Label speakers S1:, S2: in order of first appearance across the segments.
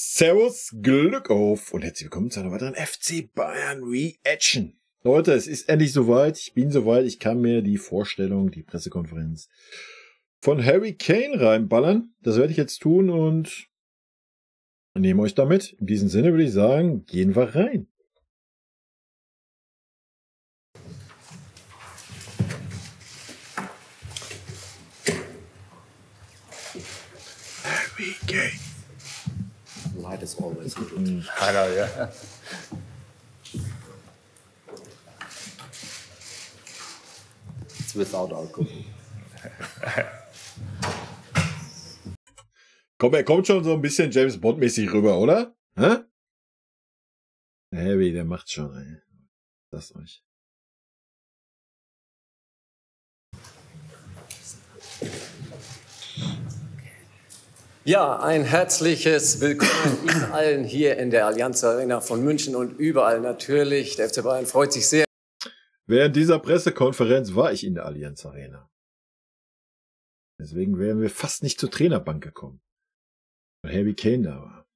S1: Servus, Glück auf und herzlich willkommen zu einer weiteren FC Bayern Reaction. Leute, es ist endlich soweit. Ich bin soweit. Ich kann mir die Vorstellung, die Pressekonferenz von Harry Kane reinballern. Das werde ich jetzt tun und nehme euch damit. In diesem Sinne würde ich sagen, gehen wir rein. Harry Kane.
S2: Light is always good.
S3: I know, yeah.
S2: It's without alcohol.
S1: Komm, er kommt schon so ein bisschen James Bond-mäßig rüber, oder? Hä? Harry, der macht's schon, ey. Lasst euch.
S2: Ja, ein herzliches Willkommen Ihnen allen hier in der Allianz Arena von München und überall natürlich. Der FC Bayern freut sich sehr.
S1: Während dieser Pressekonferenz war ich in der Allianz Arena. Deswegen wären wir fast nicht zur Trainerbank gekommen, weil Harry Kane da war.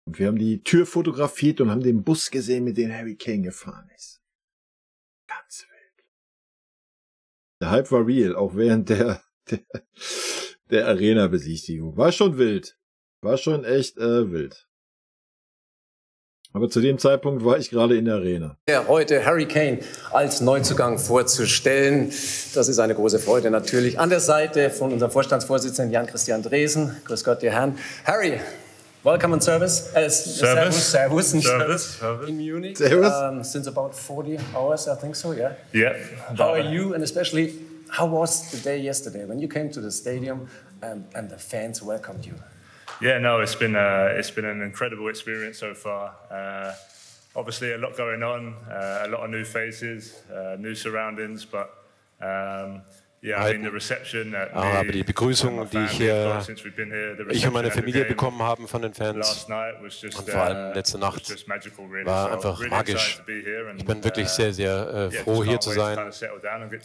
S1: Und wir haben die Tür fotografiert und haben den Bus gesehen, mit dem Harry Kane gefahren ist. Ganz wild. Der Hype war real, auch während der Arena-Besichtigung. War schon wild. War schon echt wild. Aber zu dem Zeitpunkt war ich gerade in der Arena.
S2: Heute Harry Kane als Neuzugang vorzustellen. Das ist eine große Freude natürlich. An der Seite von unserem Vorstandsvorsitzenden Jan-Christian Dresen. Grüß Gott, ihr Herren. Harry, welcome on service. Servus in Munich.
S1: Servus.
S2: Since about 40 hours, I think so, yeah?
S3: Yeah.
S2: How are you, and especially, how was the day yesterday when you came to the stadium and the fans welcomed you?
S3: Yeah, no, it's been an incredible experience so far. Obviously, a lot going on, a lot of new faces, new surroundings, but yeah, I mean the reception that
S4: aber die Begrüßung, die ich und meine Familie bekommen haben von den Fans und vor allem letzte Nacht war einfach magisch. Ich bin wirklich sehr, sehr froh, hier zu sein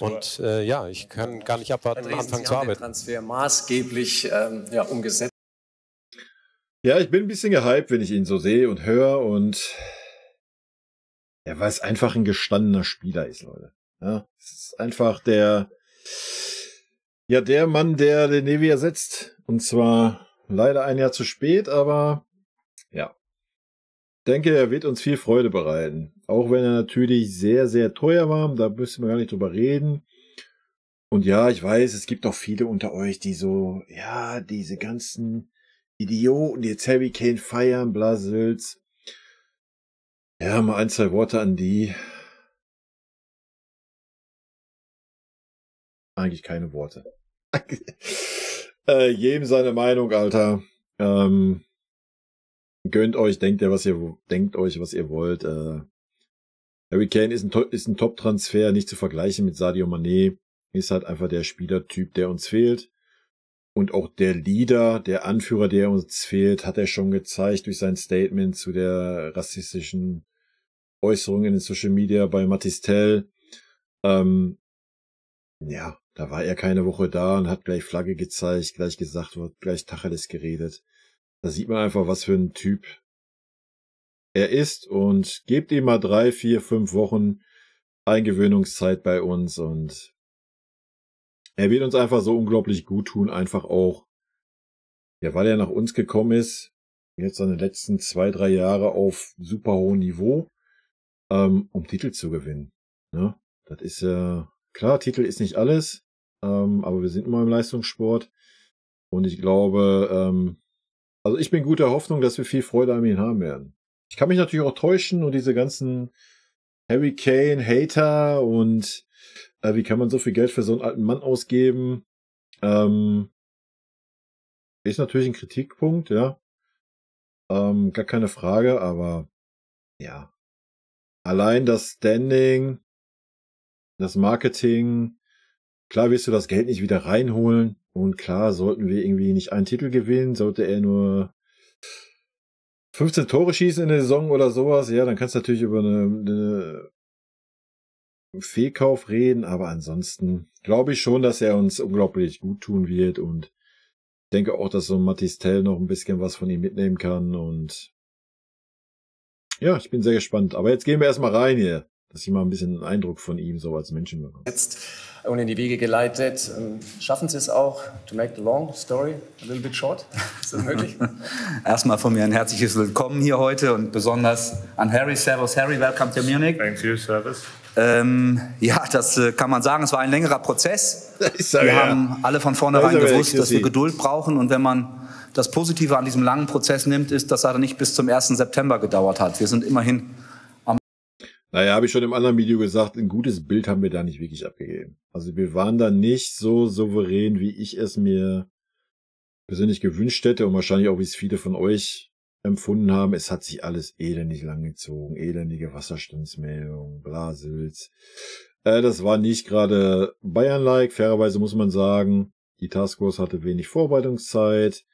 S4: und ja, ich kann gar nicht abwarten, anfangen zu arbeiten.
S2: Transfer maßgeblich umgesetzt.
S1: Ja, ich bin ein bisschen gehypt, wenn ich ihn so sehe und höre und ja, weil es einfach ein gestandener Spieler ist, Leute. Ja, es ist einfach der Mann, der den Nevi ersetzt. Und zwar leider ein Jahr zu spät, aber ja. Ich denke, er wird uns viel Freude bereiten. Auch wenn er natürlich sehr, sehr teuer war, da müssen wir gar nicht drüber reden. Und ja, ich weiß, es gibt auch viele unter euch, die so, ja, diese ganzen Idioten, die jetzt Harry Kane feiern, Blasels. Ja, mal ein, zwei Worte an die. Eigentlich keine Worte. Jedem seine Meinung, Alter. Gönnt euch, denkt euch, was ihr wollt. Harry Kane ist ein Top-Transfer, nicht zu vergleichen mit Sadio Mané. Ist halt einfach der Spielertyp, der uns fehlt. Und auch der Leader, der Anführer, der uns fehlt, hat er schon gezeigt durch sein Statement zu der rassistischen Äußerung in den Social Media bei Matistel. Ja, da war er keine Woche da und hat gleich Flagge gezeigt, gleich gesagt, gleich Tacheles geredet. Da sieht man einfach, was für ein Typ er ist und gebt ihm mal 3, 4, 5 Wochen Eingewöhnungszeit bei uns und er wird uns einfach so unglaublich gut tun, einfach auch, ja, weil er nach uns gekommen ist, jetzt seine letzten 2, 3 Jahre auf super hohem Niveau, um Titel zu gewinnen. Ne? Das ist ja, klar, Titel ist nicht alles, aber wir sind immer im Leistungssport und ich glaube, also ich bin guter Hoffnung, dass wir viel Freude an ihm haben werden. Ich kann mich natürlich auch täuschen und diese ganzen Harry Kane Hater und wie kann man so viel Geld für so einen alten Mann ausgeben? Ist natürlich ein Kritikpunkt, ja. Gar keine Frage, aber ja. Allein das Standing, das Marketing, klar wirst du das Geld nicht wieder reinholen und klar sollten wir irgendwie nicht einen Titel gewinnen, sollte er nur 15 Tore schießen in der Saison oder sowas, ja, dann kannst du natürlich über eine Fehlkauf reden, aber ansonsten glaube ich schon, dass er uns unglaublich gut tun wird und denke auch, dass so Matthijs Tell noch ein bisschen was von ihm mitnehmen kann und ja, ich bin sehr gespannt. Aber jetzt gehen wir erstmal rein hier, dass ich mal ein bisschen einen Eindruck von ihm so als Menschen bekomme.
S2: Jetzt und in die Wege geleitet. Schaffen Sie es auch, to make the long story a little bit short? Ist das möglich?
S5: Erstmal von mir ein herzliches Willkommen hier heute und besonders an Harry. Servus Harry, welcome to Munich.
S3: Thank you, Servus.
S5: Ja, das kann man sagen, es war ein längerer Prozess. Wir haben alle von vornherein gewusst, dass wir Geduld brauchen. Und wenn man das Positive an diesem langen Prozess nimmt, ist, dass er nicht bis zum 1. September gedauert hat. Wir sind immerhin am...
S1: Naja, habe ich schon im anderen Video gesagt, ein gutes Bild haben wir da nicht wirklich abgegeben. Also wir waren da nicht so souverän, wie ich es mir persönlich gewünscht hätte und wahrscheinlich auch, wie es viele von euch empfunden haben. Es hat sich alles elendig lang gezogen, elendige Wasserstandsmeldung, Blasels. Das war nicht gerade Bayern-like. Fairerweise muss man sagen, die Taskforce hatte wenig Vorbereitungszeit.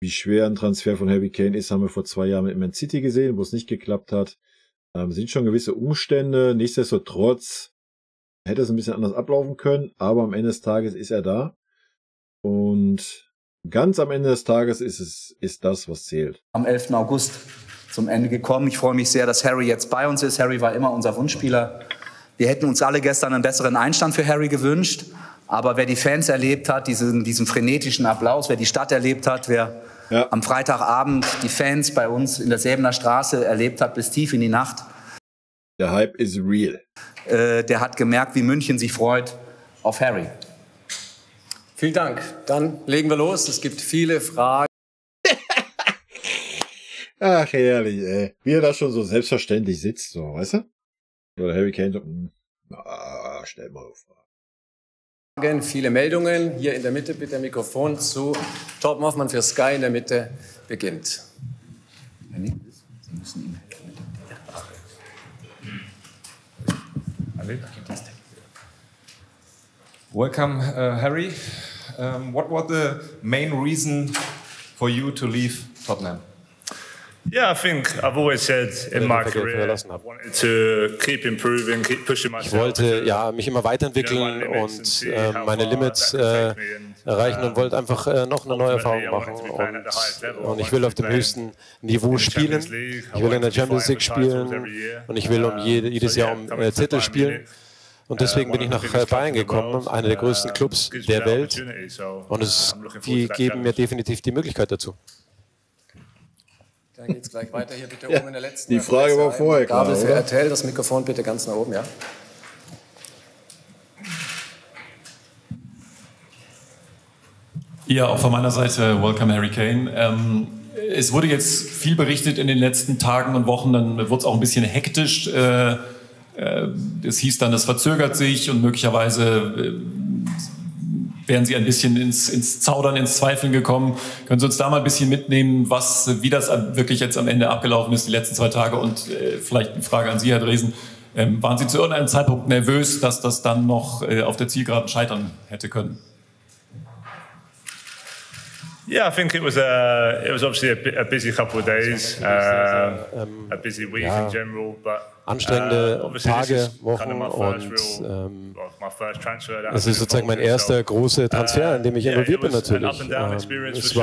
S1: Wie schwer ein Transfer von Harry Kane ist, haben wir vor 2 Jahren mit Man City gesehen, wo es nicht geklappt hat. Sind schon gewisse Umstände. Nichtsdestotrotz hätte es ein bisschen anders ablaufen können, aber am Ende des Tages ist er da. Und ganz am Ende des Tages ist das, was zählt.
S5: Am 11. August zum Ende gekommen. Ich freue mich sehr, dass Harry jetzt bei uns ist. Harry war immer unser Wunschspieler. Wir hätten uns alle gestern einen besseren Einstand für Harry gewünscht. Aber wer die Fans erlebt hat, diesen frenetischen Applaus, wer die Stadt erlebt hat, wer am Freitagabend die Fans bei uns in der Säbener Straße erlebt hat bis tief in die Nacht.
S1: Der Hype is real.
S5: Der hat gemerkt, wie München sich freut auf Harry.
S2: Vielen Dank. Dann legen wir los. Es gibt viele Fragen.
S1: Ach, herrlich, ey. Wie er da schon so selbstverständlich sitzt, so, weißt du? Oder Harry Kane so, stell mal auf.
S2: Viele Meldungen. Hier in der Mitte bitte Mikrofon zu Torben Hoffmann für Sky in der Mitte beginnt.
S5: Sie müssen ihm helfen.
S6: Welcome, Harry. What was the main reason for you to leave Tottenham?
S3: Yeah, I think I've always said in my career I wanted to keep improving, keep pushing myself.
S4: Ich wollte mich immer weiterentwickeln und meine Limits erreichen und wollte einfach noch eine neue Erfahrung machen. Und ich will auf dem höchsten Niveau spielen. Ich will in der Champions League spielen und ich will jedes Jahr um Titel spielen. Und deswegen bin ich nach Bayern gekommen, einer der größten Clubs der Welt. Und die geben mir definitiv die Möglichkeit dazu.
S2: Dann geht es gleich weiter. Hier bitte oben in der letzten.
S1: Die Frage war vorher klar,
S2: Gabel für RTL, das Mikrofon bitte ganz nach oben, ja.
S7: Ja, auch von meiner Seite, welcome Harry Kane. Es wurde jetzt viel berichtet in den letzten Tagen und Wochen, dann wurde es auch ein bisschen hektisch. Es hieß dann, das verzögert sich und möglicherweise wären Sie ein bisschen ins Zaudern, ins Zweifeln gekommen. Können Sie uns da mal ein bisschen mitnehmen, wie das wirklich jetzt am Ende abgelaufen ist, die letzten 2 Tage? Und vielleicht eine Frage an Sie, Herr Dresen. Waren Sie zu irgendeinem Zeitpunkt nervös, dass das dann noch auf der Zielgeraden scheitern hätte können?
S3: Yeah, I think it was obviously a busy couple of days, a busy week in general, but
S4: anstrengende Tage, Wochen und es ist sozusagen mein erster großer Transfer, in dem ich involviert bin natürlich.
S1: Ja, ist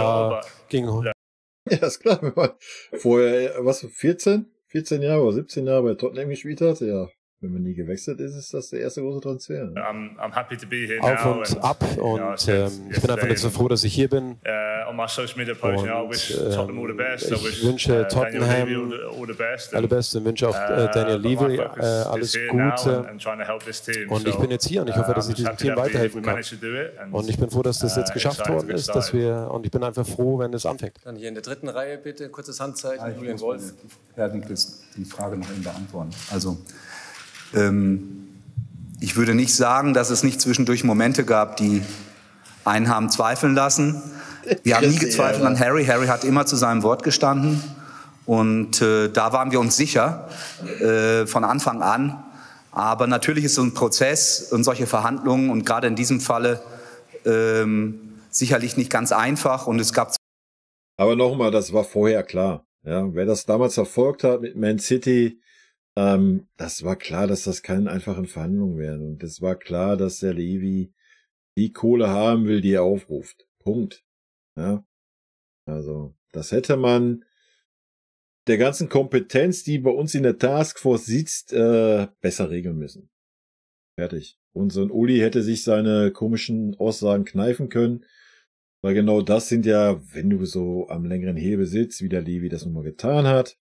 S1: klar. Vorher, 14 Jahre oder 17 Jahre bei Tottenham gespielt hat, ja. Wenn man nie gewechselt ist, ist das der erste große Transfer.
S3: I'm happy to be here
S4: auf und ab und ich bin einfach nur so froh, dass ich hier bin. Und ich wünsche Tottenham alle Beste und wünsche auch Daniel Levy alles Gute. Und ich bin jetzt hier und ich hoffe, dass ich diesem Team weiterhelfen kann. Und ich bin froh, dass das jetzt geschafft worden ist, und ich bin einfach froh, wenn es anfängt.
S2: Dann hier in der 3. Reihe bitte, kurzes Handzeichen, Julian Wolf.
S5: Herr Nickels, die Frage noch eben beantworten. Also, ich würde nicht sagen, dass es nicht zwischendurch Momente gab, die einen haben zweifeln lassen. Wir haben nie gezweifelt an Harry. Harry hat immer zu seinem Wort gestanden. Und da waren wir uns sicher von Anfang an. Aber natürlich ist so ein Prozess und solche Verhandlungen und gerade in diesem Falle sicherlich nicht ganz einfach. Und es gab.
S1: Aber nochmal, das war vorher klar. Ja, wer das damals verfolgt hat mit Man City, das war klar, dass das keine einfachen Verhandlungen werden. Und es war klar, dass der Levy die Kohle haben will, die er aufruft. Punkt. Ja, also das hätte man der ganzen Kompetenz, die bei uns in der Taskforce sitzt, besser regeln müssen. Fertig. Und so ein Uli hätte sich seine komischen Aussagen kneifen können, weil genau das sind ja, wenn du so am längeren Hebel sitzt, wie der Levi das nun mal getan hat.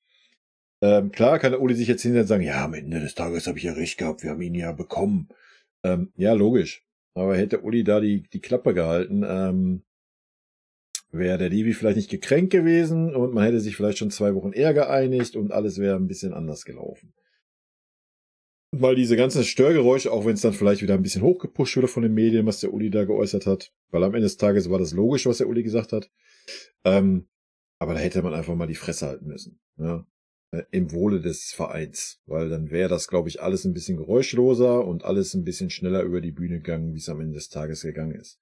S1: Klar kann der Uli sich jetzt hinterher sagen, ja, am Ende des Tages habe ich ja recht gehabt, wir haben ihn ja bekommen. Ja, logisch. Aber hätte Uli da die Klappe gehalten, wäre der Levi vielleicht nicht gekränkt gewesen und man hätte sich vielleicht schon 2 Wochen eher geeinigt und alles wäre ein bisschen anders gelaufen. Weil diese ganzen Störgeräusche, auch wenn es dann vielleicht wieder ein bisschen hochgepusht wurde von den Medien, was der Uli da geäußert hat, weil am Ende des Tages war das logisch, was der Uli gesagt hat, aber da hätte man einfach mal die Fresse halten müssen, ja? Im Wohle des Vereins, weil dann wäre das, glaube ich, alles ein bisschen geräuschloser und alles ein bisschen schneller über die Bühne gegangen, wie es am Ende des Tages gegangen ist.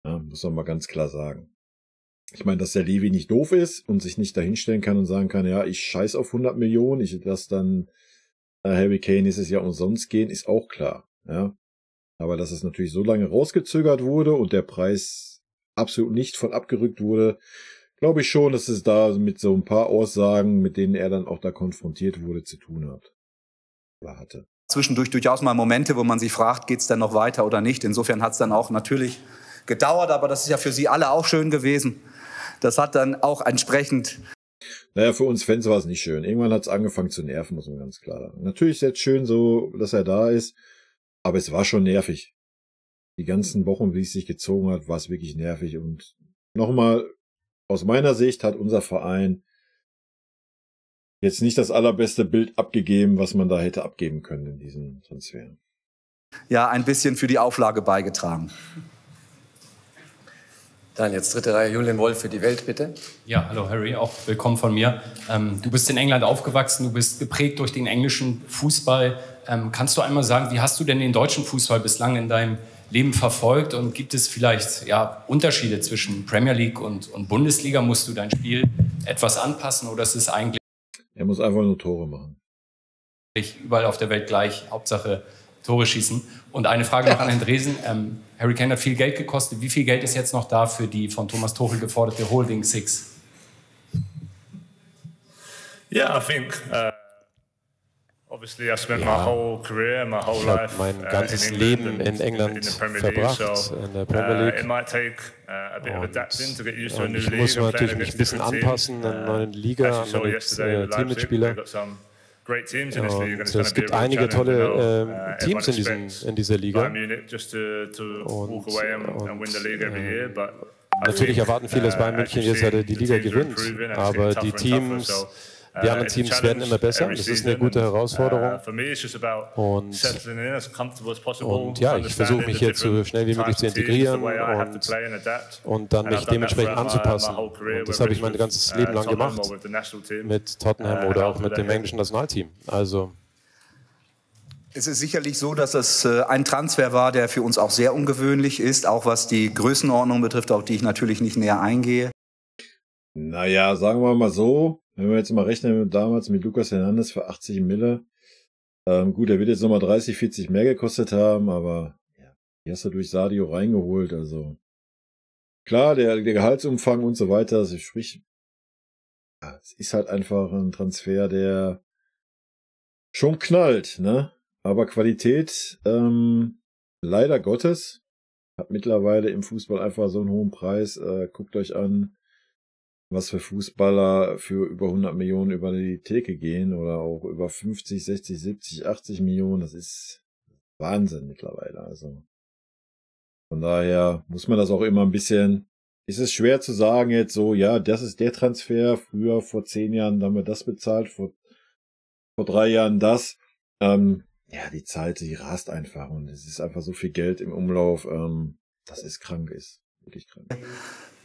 S1: Ja, muss man mal ganz klar sagen. Ich meine, dass der Levi nicht doof ist und sich nicht dahinstellen kann und sagen kann, ja, ich scheiß auf 100 Millionen, ich lasse dann Harry Kane nächstes Jahr umsonst gehen, ist auch klar. Ja, aber dass es natürlich so lange rausgezögert wurde und der Preis absolut nicht von abgerückt wurde, glaube ich schon, dass es da mit so ein paar Aussagen, mit denen er dann auch da konfrontiert wurde, zu tun hat. Oder hatte.
S5: Zwischendurch durchaus mal Momente, wo man sich fragt, geht's denn noch weiter oder nicht? Insofern hat's dann auch natürlich gedauert, aber das ist ja für Sie alle auch schön gewesen. Das hat dann auch entsprechend...
S1: Naja, für uns Fans war es nicht schön. Irgendwann hat's angefangen zu nerven, muss man ganz klar sagen. Natürlich ist es jetzt schön so, dass er da ist, aber es war schon nervig. Die ganzen Wochen, wie es sich gezogen hat, war es wirklich nervig. Und nochmal, aus meiner Sicht hat unser Verein jetzt nicht das allerbeste Bild abgegeben, was man da hätte abgeben können in diesem Transfer.
S5: Ja, ein bisschen für die Auflage beigetragen.
S2: Dann jetzt dritte Reihe, Julian Wolf für die Welt, bitte.
S8: Ja, hallo Harry, auch willkommen von mir. Du bist in England aufgewachsen, du bist geprägt durch den englischen Fußball. Kannst du einmal sagen, wie hast du denn den deutschen Fußball bislang in deinem Leben verfolgt und gibt es vielleicht Unterschiede zwischen Premier League und Bundesliga? Musst du dein Spiel etwas anpassen oder ist es eigentlich...
S1: Er muss einfach nur Tore machen.
S8: Überall auf der Welt gleich, Hauptsache Tore schießen. Und eine Frage noch an Herrn Dresen. Harry Kane hat viel Geld gekostet. Wie viel Geld ist jetzt noch da für die von Thomas Tuchel geforderte Holding Six?
S3: Yeah, I think obviously I spent my whole career, my whole life
S4: mein ganzes Leben in England verbracht, in der Premier League.
S3: It might take a bit of adapting to get used to a new league.
S4: Ich muss mich natürlich mich ein bisschen anpassen an eine neue Liga, an meine Teammitspieler. Und es gibt einige tolle Teams in dieser Liga. Und natürlich erwarten viele, dass Bayern München jetzt die Liga gewinnt. Aber die Teams, die anderen Teams werden immer besser. Das ist eine gute Herausforderung. Und ja, ich versuche mich jetzt so schnell wie möglich zu integrieren und dann mich dementsprechend anzupassen. Und das habe ich mein ganzes Leben lang gemacht. Mit Tottenham oder auch mit dem englischen Nationalteam. Also...
S5: Es ist sicherlich so, dass es ein Transfer war, der für uns auch sehr ungewöhnlich ist, auch was die Größenordnung betrifft, auf die ich natürlich nicht näher eingehe.
S1: Naja, sagen wir mal so, wenn wir jetzt mal rechnen damals mit Lucas Hernandez für 80 Mille, gut, der wird jetzt nochmal 30, 40 mehr gekostet haben, aber ja, die hast du durch Sadio reingeholt, also klar, der Gehaltsumfang und so weiter, also sprich, ja, es ist halt einfach ein Transfer, der schon knallt, ne? Aber Qualität, leider Gottes, hat mittlerweile im Fußball einfach so einen hohen Preis. Guckt euch an, was für Fußballer für über 100 Millionen über die Theke gehen oder auch über 50, 60, 70, 80 Millionen. Das ist Wahnsinn mittlerweile. Also von daher muss man das auch immer ein bisschen, ist es schwer zu sagen jetzt so, ja, das ist der Transfer. Früher, vor 10 Jahren, haben wir das bezahlt, vor 3 Jahren das. Ja, die Zeit, die rast einfach und es ist einfach so viel Geld im Umlauf, dass es krank ist. Wirklich krank.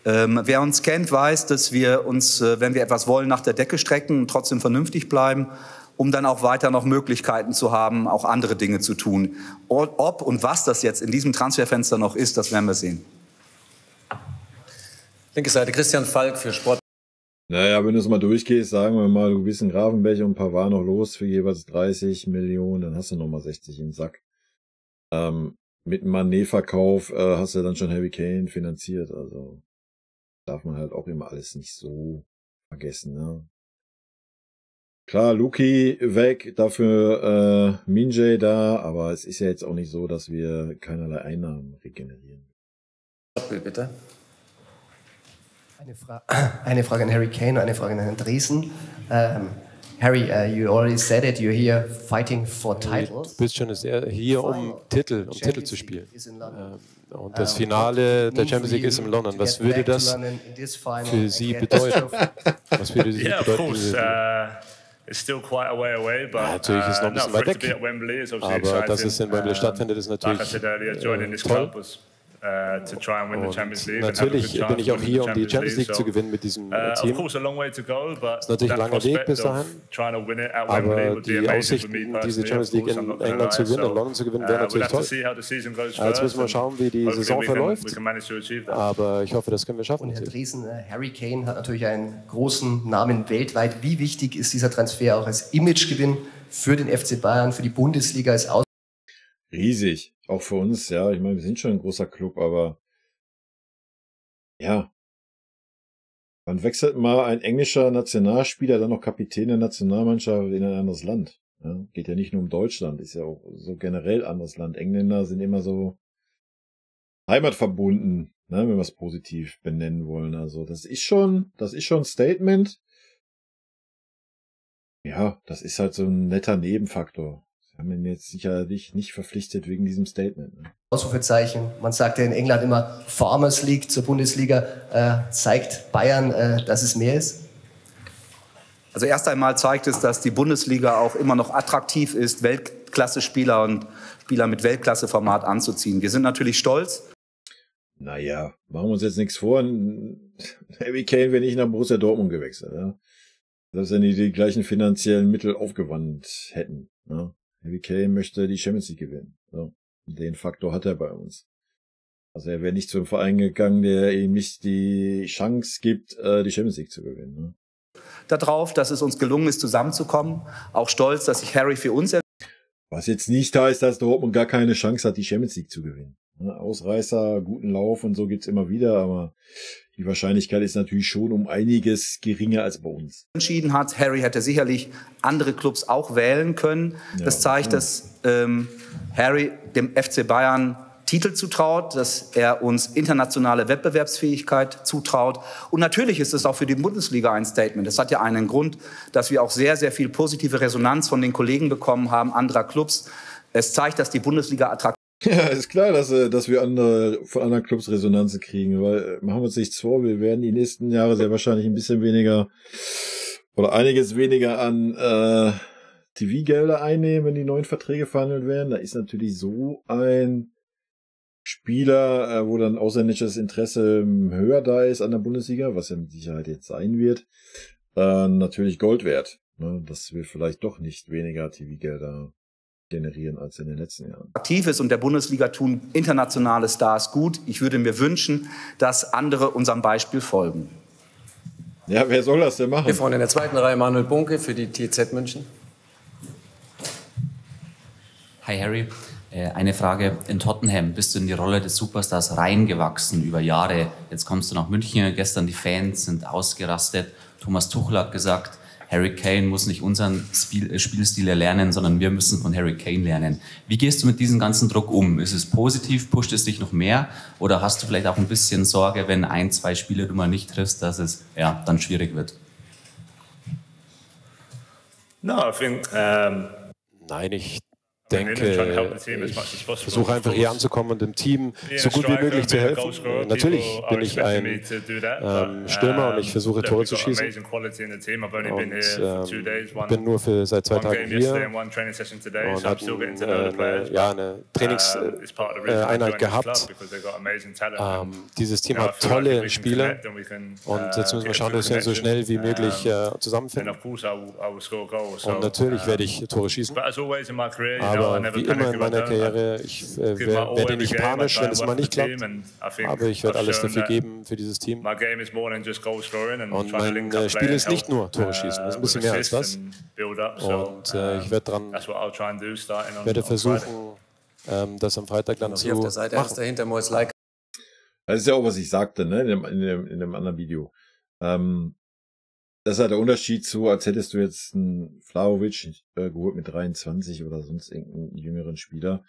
S5: Wer uns kennt, weiß, dass wir uns, wenn wir etwas wollen, nach der Decke strecken und trotzdem vernünftig bleiben, um dann auch weiter noch Möglichkeiten zu haben, auch andere Dinge zu tun. Ob und was das jetzt in diesem Transferfenster noch ist, das werden wir sehen.
S2: Linke Seite, Christian Falk für Sport.
S1: Naja, wenn du es mal durchgehst, sagen wir mal, du bist in Grafenberg und Pavard noch los für jeweils 30 Millionen, dann hast du nochmal 60 im Sack. Mit einem Mané-Verkauf hast du dann schon Harry Kane finanziert, also darf man halt auch immer alles nicht so vergessen. Ne? Klar, Luki weg, dafür Min-Jae da, aber es ist ja jetzt auch nicht so, dass wir keinerlei Einnahmen regenerieren.
S2: Bitte.
S9: Eine Frage an Harry Kane und eine Frage an Herrn Dresen. Harry, you already said it, you're here fighting for titles.
S4: Du bist schon hier, um Titel zu spielen. Und das Finale der Champions League ist in London. Was würde das für Sie bedeuten? Was würde Sie bedeuten?
S3: It's still quite a way away, but
S4: natürlich ist es noch ein bisschen weit weg. Aber dass es in Wembley stattfindet, ist natürlich toll. Und natürlich bin ich auch hier, um die Champions League zu gewinnen mit diesem Team. Es ist natürlich ein langer Weg bis dahin, aber die Aussichten, diese Champions League in England zu gewinnen, in London zu gewinnen, wäre natürlich toll. Jetzt müssen wir schauen, wie die Saison verläuft, aber ich hoffe, das können wir schaffen.
S9: Und Herr Dresen, Harry Kane hat natürlich einen großen Namen weltweit. Wie wichtig ist dieser Transfer auch als Imagegewinn für den FC Bayern, für die Bundesliga als
S1: Riesig. Auch für uns, ja. Ich meine, wir sind schon ein großer Club, aber ja. Wann wechselt mal ein englischer Nationalspieler, dann noch Kapitän der Nationalmannschaft in ein anderes Land? Ja, geht ja nicht nur um Deutschland, ist ja auch so generell anderes Land. Engländer sind immer so heimatverbunden, ne, wenn wir es positiv benennen wollen. Also das ist schon ein Statement. Ja, das ist halt so ein netter Nebenfaktor. Haben ihn jetzt sicherlich nicht verpflichtet wegen diesem Statement. Ne?
S9: Ausrufezeichen. Man sagt ja in England immer Farmers League zur Bundesliga. Zeigt Bayern, dass es mehr ist?
S5: Also erst einmal zeigt es, dass die Bundesliga auch immer noch attraktiv ist, Weltklasse-Spieler und Spieler mit Weltklasse-Format anzuziehen. Wir sind natürlich stolz.
S1: Naja, machen wir uns jetzt nichts vor. Harry Kane wäre nicht nach Borussia Dortmund gewechselt. Ja? Dass sie nicht die gleichen finanziellen Mittel aufgewandt hätten. Ja? Harry Kane möchte die Champions League gewinnen. So. Den Faktor hat er bei uns. Also er wäre nicht zum Verein gegangen, der ihm nicht die Chance gibt, die Champions League zu gewinnen. Ne?
S5: Darauf, dass es uns gelungen ist, zusammenzukommen. Auch stolz, dass sich Harry für uns...
S1: Was jetzt nicht heißt, dass Dortmund gar keine Chance hat, die Champions League zu gewinnen. Ausreißer, guten Lauf und so gibt's immer wieder, aber die Wahrscheinlichkeit ist natürlich schon um einiges geringer als bei uns.
S5: Entschieden hat, Harry hätte sicherlich andere Clubs auch wählen können. Das zeigt, dass Harry dem FC Bayern Titel zutraut, dass er uns internationale Wettbewerbsfähigkeit zutraut. Und natürlich ist es auch für die Bundesliga ein Statement. Das hat ja einen Grund, dass wir auch sehr, sehr viel positive Resonanz von den Kollegen bekommen haben, anderer Clubs. Es zeigt, dass die Bundesliga attraktiv ist.
S1: Ja, ist klar, dass wir von anderen Clubs Resonanzen kriegen, weil machen wir uns nichts vor, wir werden die nächsten Jahre sehr wahrscheinlich ein bisschen weniger oder einiges weniger an TV-Gelder einnehmen, wenn die neuen Verträge verhandelt werden. Da ist natürlich so ein Spieler, wo dann ausländisches Interesse höher da ist an der Bundesliga, was ja mit Sicherheit jetzt sein wird, natürlich Gold wert. Ne? Dass wir vielleicht doch nicht weniger TV-Gelder generieren als in den letzten Jahren.
S5: Aktiv ist und der Bundesliga tun internationale Stars gut. Ich würde mir wünschen, dass andere unserem Beispiel folgen.
S1: Ja, wer soll das denn machen?
S2: Hier vorne in der zweiten Reihe Manuel Bunke für die TZ München.
S10: Hi Harry, eine Frage. In Tottenham bist du in die Rolle des Superstars reingewachsen über Jahre. Jetzt kommst du nach München, gestern die Fans sind ausgerastet. Thomas Tuchel hat gesagt, Harry Kane muss nicht unseren Spielstil erlernen, sondern wir müssen von Harry Kane lernen. Wie gehst du mit diesem ganzen Druck um? Ist es positiv, pusht es dich noch mehr? Oder hast du vielleicht auch ein bisschen Sorge, wenn 1, 2 Spiele du mal nicht triffst, dass es dann schwierig wird?
S3: No, I think,
S4: Nein, ich denke, ich versuche einfach hier anzukommen und dem Team so gut wie möglich zu helfen. Natürlich bin ich ein Stürmer und ich versuche Tore zu schießen. Und bin nur seit 2 Tagen hier und habe eine Trainingseinheit gehabt. Dieses Team hat tolle Spieler und jetzt müssen wir schauen, dass wir so schnell wie möglich zusammenfinden. Und natürlich werde ich Tore schießen. Aber wie immer in meiner Karriere, ich werde nicht panisch, wenn es mal nicht klappt. Aber ich werde alles dafür geben für dieses Team. Und mein Spiel ist nicht nur Tore schießen, das ist ein bisschen mehr als das. Und ich werde versuchen, das am Freitag dann zu machen.
S2: Auf der Seite dahinter Mois Like.
S1: Das ist ja auch, was ich sagte, ne, in dem anderen Video. Das ist halt der Unterschied zu, als hättest du jetzt einen Vlahovic geholt mit 23 oder sonst irgendeinen jüngeren Spieler.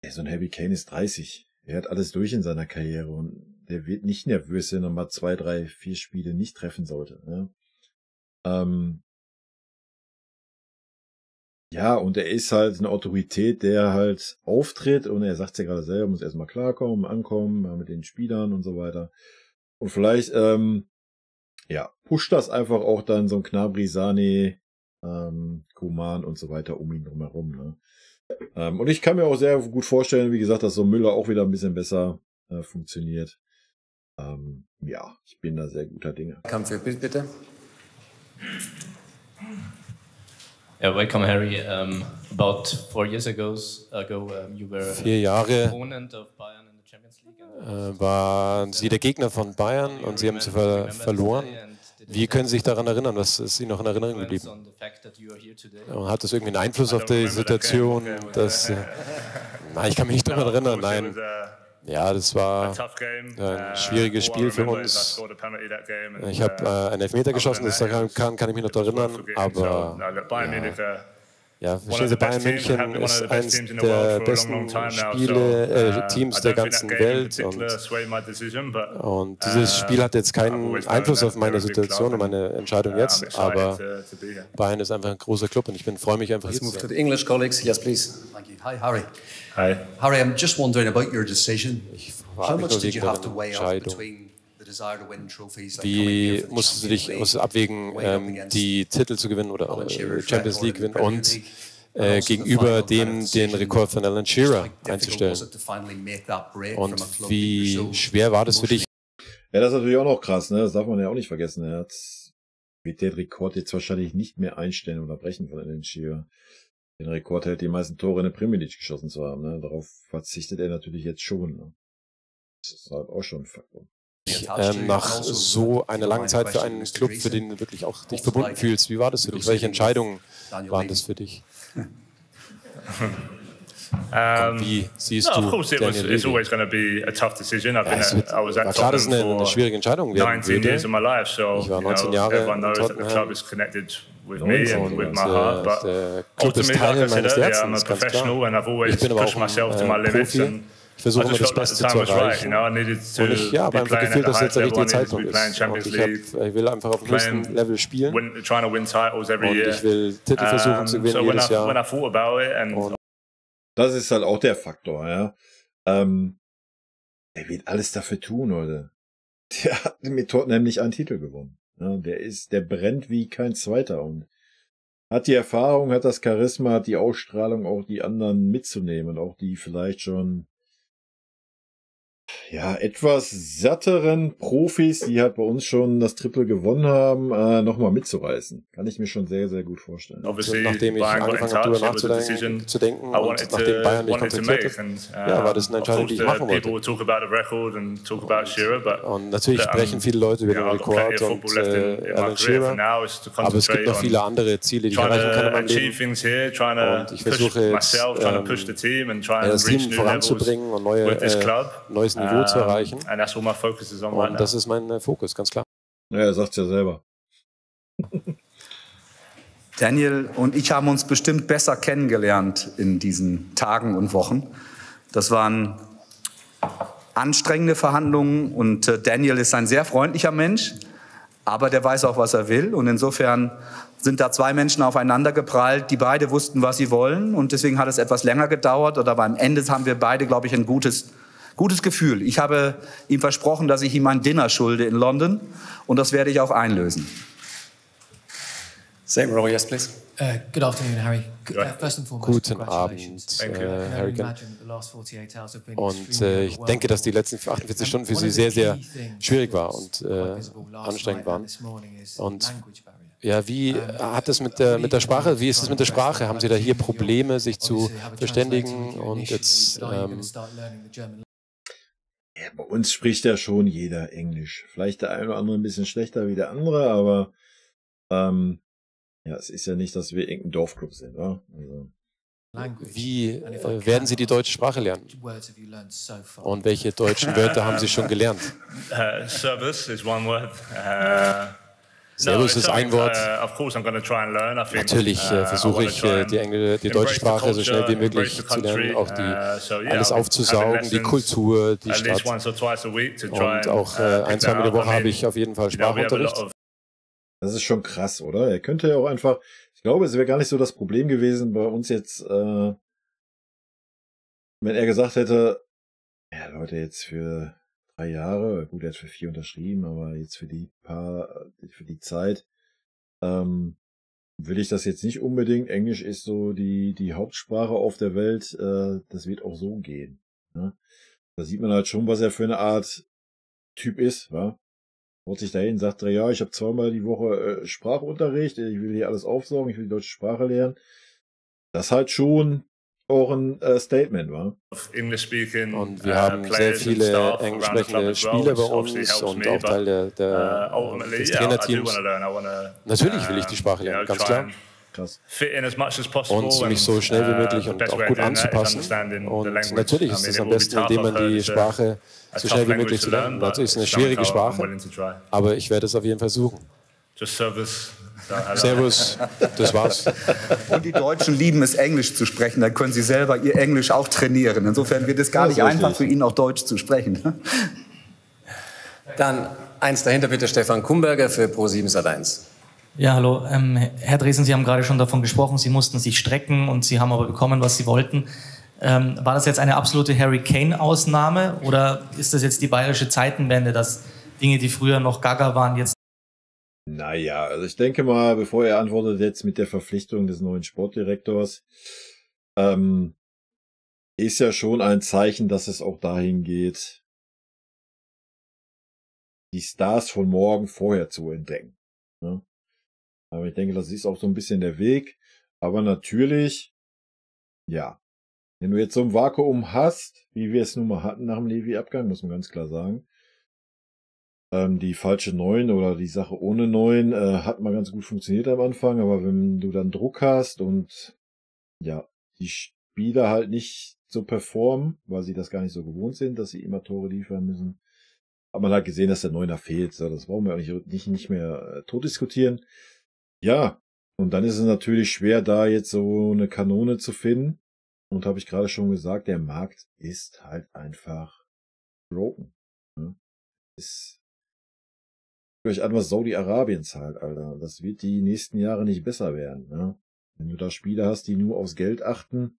S1: So ein Harry Kane ist 30. Er hat alles durch in seiner Karriere und der wird nicht nervös, wenn er mal 2, 3, 4 Spiele nicht treffen sollte. Ne? Ja, und er ist halt eine Autorität, der halt auftritt und er sagt es ja gerade selber, muss erstmal klarkommen, ankommen, mit den Spielern und so weiter. Und vielleicht, pusht das einfach auch dann so ein Gnabry, Sané, Koman und so weiter um ihn drumherum. Ne? Und ich kann mir auch sehr gut vorstellen, wie gesagt, dass so Müller auch wieder ein bisschen besser funktioniert. Ich bin da sehr guter Dinge.
S2: Kampf für bitte.
S11: Yeah, welcome, Harry. About 4 years ago, you were
S4: 4 Jahre
S11: opponent of Bayern in the Champions League.
S4: Waren Sie der Gegner von Bayern und Sie haben sie verloren. Wie können Sie sich daran erinnern? Was ist Ihnen noch in Erinnerung geblieben? Und hat das irgendwie einen Einfluss auf die Situation? Ich kann mich nicht daran erinnern, nein. Ja, das war ein schwieriges Spiel für uns. Ich habe einen Elfmeter geschossen, das kann ich mich noch erinnern, aber verstehen Sie, Bayern München ist eines der besten Teams der ganzen Welt und dieses Spiel hat jetzt keinen Einfluss auf meine Situation und meine Entscheidung jetzt, aber Bayern ist einfach ein großer Club und ich freue mich einfach
S2: jetzt. Let's move to the English colleagues. Yes, please.
S12: Thank you. Hi, Harry.
S3: Hi.
S12: Harry, I'm just wondering about your decision. How much did you have to weigh up between the desire to win trophies?
S4: Wie musstest du dich abwägen, die Titel zu gewinnen oder Champions League gewinnen und gegenüber den Rekord von Alan Shearer einzustellen? Und wie schwer war das für dich?
S1: Ja, das ist natürlich auch noch krass, ne? Das darf man ja auch nicht vergessen. Er wird den Rekord jetzt wahrscheinlich nicht mehr einstellen oder brechen von Alan Shearer. Den Rekord hält, die meisten Tore in der Premier League geschossen zu haben. Ne? Darauf verzichtet er natürlich jetzt schon. Ne? Das ist halt auch schon ein Faktor.
S4: Nach so einer langen Zeit für einen Club, für den du wirklich auch dich verbunden fühlst, wie war das für dich? Welche Entscheidungen waren das für dich? Wie siehst du Daniel Levy?
S3: It's always going to be a tough decision. I was at
S4: klar, dass es eine schwierige Entscheidung werden
S3: 19 years
S4: würde.
S3: of my life, so
S4: Ich war 19 Jahre
S3: everyone knows that the club is connected with me and with my heart. But ultimately, like I said earlier, I'm a professional and I've always pushed myself to my limits. And
S4: ich versuche immer das Beste zu erreichen. Und ich habe einfach gefühlt, dass jetzt der richtige Zeitpunkt ist. Und ich will einfach auf dem höchsten Level spielen. Und ich will Titel versuchen zu gewinnen jedes Jahr. Und
S1: das ist halt auch der Faktor, ja. Er wird alles dafür tun, oder? Der hat mit Tottenham nicht einen Titel gewonnen. Ja, der brennt wie kein Zweiter und hat die Erfahrung, hat das Charisma, hat die Ausstrahlung, auch die anderen mitzunehmen, auch die vielleicht schon etwas satteren Profis, die halt bei uns schon das Triple gewonnen haben, nochmal mitzureißen. Kann ich mir schon sehr, sehr gut vorstellen.
S4: Nachdem ich angefangen habe, darüber nachzudenken und nachdem Bayern mich kontaktiert hat, war das eine Entscheidung, die ich machen wollte. Und natürlich sprechen viele Leute über den Rekord und Alan Shearer, aber es gibt noch viele andere Ziele, die ich erreichen kann in meinem Leben. Und ich versuche jetzt, das Team voranzubringen und neues Niveau zu erreichen. Und das ist mein Fokus, ganz klar.
S1: Ja, er sagt es ja selber.
S5: Daniel und ich haben uns bestimmt besser kennengelernt in diesen Tagen und Wochen. Das waren anstrengende Verhandlungen und Daniel ist ein sehr freundlicher Mensch, aber der weiß auch, was er will. Und insofern sind da zwei Menschen aufeinander geprallt, die beide wussten, was sie wollen. Und deswegen hat es etwas länger gedauert. Aber am Ende haben wir beide, glaube ich, ein gutes Gefühl. Ich habe ihm versprochen, dass ich ihm ein Dinner schulde in London und das werde ich auch einlösen.
S2: Same role, yes, please.
S13: Good afternoon, Harry. First and foremost,
S4: Guten Abend, Harry. Und ich denke, dass die letzten 48 Stunden für Sie sehr, sehr schwierig war und anstrengend waren. Und ja, wie hat es mit der Sprache? Wie ist es mit der Sprache? Haben Sie da hier Probleme, sich zu verständigen? Und jetzt
S1: bei uns spricht ja schon jeder Englisch. Vielleicht der eine oder andere ein bisschen schlechter wie der andere, aber es ist ja nicht, dass wir irgendein Dorfclub sind. Oder? Also,
S4: Wie werden Sie die deutsche Sprache lernen? Und welche deutschen Wörter haben Sie schon gelernt?
S3: Service is one word.
S4: Servus ist ein Wort. Natürlich versuche ich, die deutsche Sprache so schnell wie möglich zu lernen, auch alles aufzusaugen, die Kultur, die Stadt. Und auch 1-2 Mal die Woche habe ich auf jeden Fall Sprachunterricht.
S1: Das ist schon krass, oder? Er könnte ja auch einfach, ich glaube, es wäre gar nicht so das Problem gewesen bei uns jetzt, wenn er gesagt hätte, ja Leute, jetzt für 3 Jahre, gut, er hat für 4 unterschrieben, aber jetzt für die Zeit, will ich das jetzt nicht unbedingt. Englisch ist so die Hauptsprache auf der Welt, das wird auch so gehen. Ne? Da sieht man halt schon, was er für eine Art Typ ist, wa? Haut sich dahin, sagt er, ja, ich habe 2-mal die Woche Sprachunterricht, ich will hier alles aufsaugen, ich will die deutsche Sprache lernen. Das ist halt schon auch ein Statement, wa?
S4: Und wir haben sehr viele englisch sprechende Spieler bei uns und auch Teil des Trainerteams. Natürlich will ich die Sprache lernen, ganz klar.
S1: Krass.
S4: Und mich so schnell wie möglich und auch gut anzupassen. Und natürlich ist es am besten, indem man die Sprache so schnell wie möglich zu lernen. Das ist eine schwierige Sprache, aber ich werde es auf jeden Fall suchen. Servus, das war's.
S5: Und die Deutschen lieben es, Englisch zu sprechen. Dann können sie selber ihr Englisch auch trainieren. Insofern wird es gar nicht einfach für ihn, auch Deutsch zu sprechen.
S2: Dann eins dahinter bitte Stefan Kumberger für Pro7 Sat.1.
S13: Ja, hallo. Herr Dresen, Sie haben gerade schon davon gesprochen, Sie mussten sich strecken und Sie haben aber bekommen, was Sie wollten. War das jetzt eine absolute Harry Kane-Ausnahme oder ist das jetzt die bayerische Zeitenwende, dass Dinge, die früher noch gaga waren, jetzt...
S1: Naja, also ich denke mal, bevor er antwortet jetzt mit der Verpflichtung des neuen Sportdirektors, ist ja schon ein Zeichen, dass es auch dahin geht, die Stars von morgen vorher zu entdecken. Ne? Aber ich denke, das ist auch so ein bisschen der Weg. Aber natürlich, ja, wenn du jetzt so ein Vakuum hast, wie wir es nun mal hatten nach dem Levy-Abgang, muss man ganz klar sagen, die falsche 9 oder die Sache ohne 9 hat mal ganz gut funktioniert am Anfang, aber wenn du dann Druck hast und ja, die Spieler halt nicht so performen, weil sie das gar nicht so gewohnt sind, dass sie immer Tore liefern müssen, hat man halt gesehen, dass der 9er fehlt. So, das brauchen wir auch nicht mehr tot diskutieren. Ja, und dann ist es natürlich schwer, da jetzt so eine Kanone zu finden. Und habe ich gerade schon gesagt, der Markt ist halt einfach broken. Ne? Ist durch an, was Saudi-Arabien zahlt, Alter. Das wird die nächsten Jahre nicht besser werden. Ne? Wenn du da Spieler hast, die nur aufs Geld achten,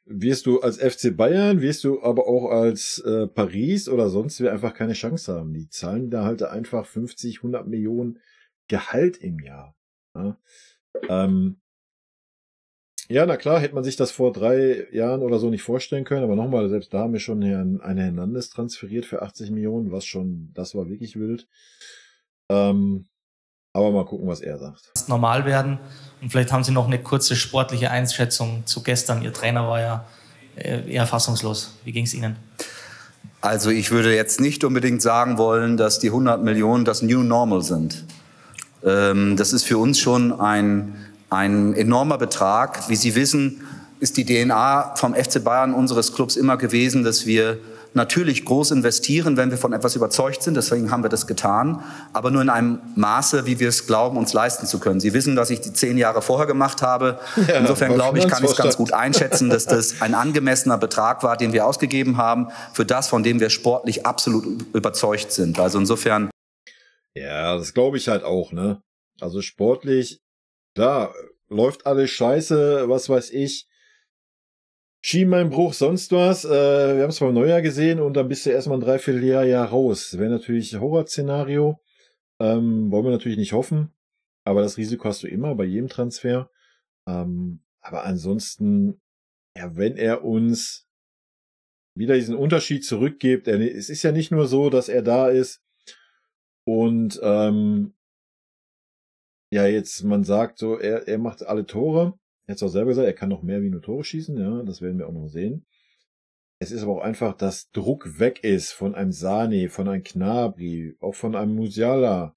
S1: wirst du als FC Bayern, wirst du aber auch als Paris oder sonst wer einfach keine Chance haben. Die zahlen da halt einfach 50, 100 Millionen Gehalt im Jahr. Ja? Ja, na klar, hätte man sich das vor 3 Jahren oder so nicht vorstellen können, aber nochmal, selbst da haben wir schon eine Hernandez transferiert für 80 Millionen, das war wirklich wild. Aber mal gucken, was er sagt.
S13: Normal werden und vielleicht haben Sie noch eine kurze sportliche Einschätzung zu gestern. Ihr Trainer war ja eher fassungslos. Wie ging es Ihnen?
S5: Also ich würde jetzt nicht unbedingt sagen wollen, dass die 100 Millionen das New Normal sind. Das ist für uns schon ein enormer Betrag. Wie Sie wissen, ist die DNA vom FC Bayern, unseres Clubs, immer gewesen, dass wir natürlich groß investieren, wenn wir von etwas überzeugt sind. Deswegen haben wir das getan. Aber nur in einem Maße, wie wir es glauben, uns leisten zu können. Sie wissen, was ich die 10 Jahre vorher gemacht habe. Ja, insofern glaube ich, kann ich es ganz gut einschätzen, dass das ein angemessener Betrag war, den wir ausgegeben haben, für das, von dem wir sportlich absolut überzeugt sind. Also insofern...
S1: Ja, das glaube ich halt auch, ne? Also sportlich, da läuft alles scheiße, was weiß ich. Schienbeinbruch, sonst was. Wir haben es beim Neujahr gesehen und dann bist du erstmal ein Dreivierteljahr raus. Das wäre natürlich ein Horrorszenario. Wollen wir natürlich nicht hoffen. Aber das Risiko hast du immer bei jedem Transfer. Aber ansonsten, ja, wenn er uns wieder diesen Unterschied zurückgibt, es ist ja nicht nur so, dass er da ist und ja, jetzt man sagt so, er macht alle Tore. Er hat es auch selber gesagt, er kann noch mehr wie nur Tore schießen, ja, das werden wir auch noch sehen. Es ist aber auch einfach, dass Druck weg ist von einem Sané, von einem Gnabry, auch von einem Musiala.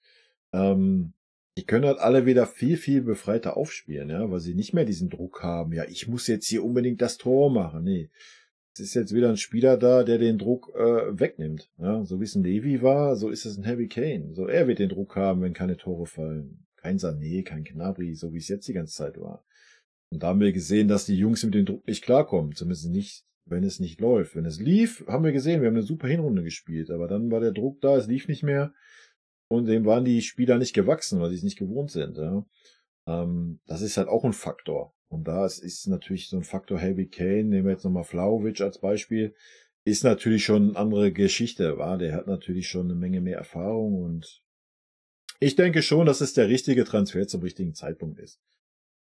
S1: die können halt alle wieder viel, viel befreiter aufspielen, ja, weil sie nicht mehr diesen Druck haben. Ja, ich muss jetzt hier unbedingt das Tor machen. Nee. Es ist jetzt wieder ein Spieler da, der den Druck wegnimmt. Ja, so wie es ein Levy war, so ist es ein Harry Kane. So, er wird den Druck haben, wenn keine Tore fallen. Kein Sané, kein Gnabry, so wie es jetzt die ganze Zeit war. Und da haben wir gesehen, dass die Jungs mit dem Druck nicht klarkommen. Zumindest nicht, wenn es nicht läuft. Wenn es lief, haben wir gesehen, wir haben eine super Hinrunde gespielt. Aber dann war der Druck da, es lief nicht mehr. Und dem waren die Spieler nicht gewachsen, weil sie es nicht gewohnt sind. Ja. Das ist halt auch ein Faktor. Und da ist natürlich so ein Faktor Harry Kane, nehmen wir jetzt nochmal Vlahovic als Beispiel, ist natürlich schon eine andere Geschichte. Der hat natürlich schon eine Menge mehr Erfahrung und ich denke schon, dass es der richtige Transfer zum richtigen Zeitpunkt ist.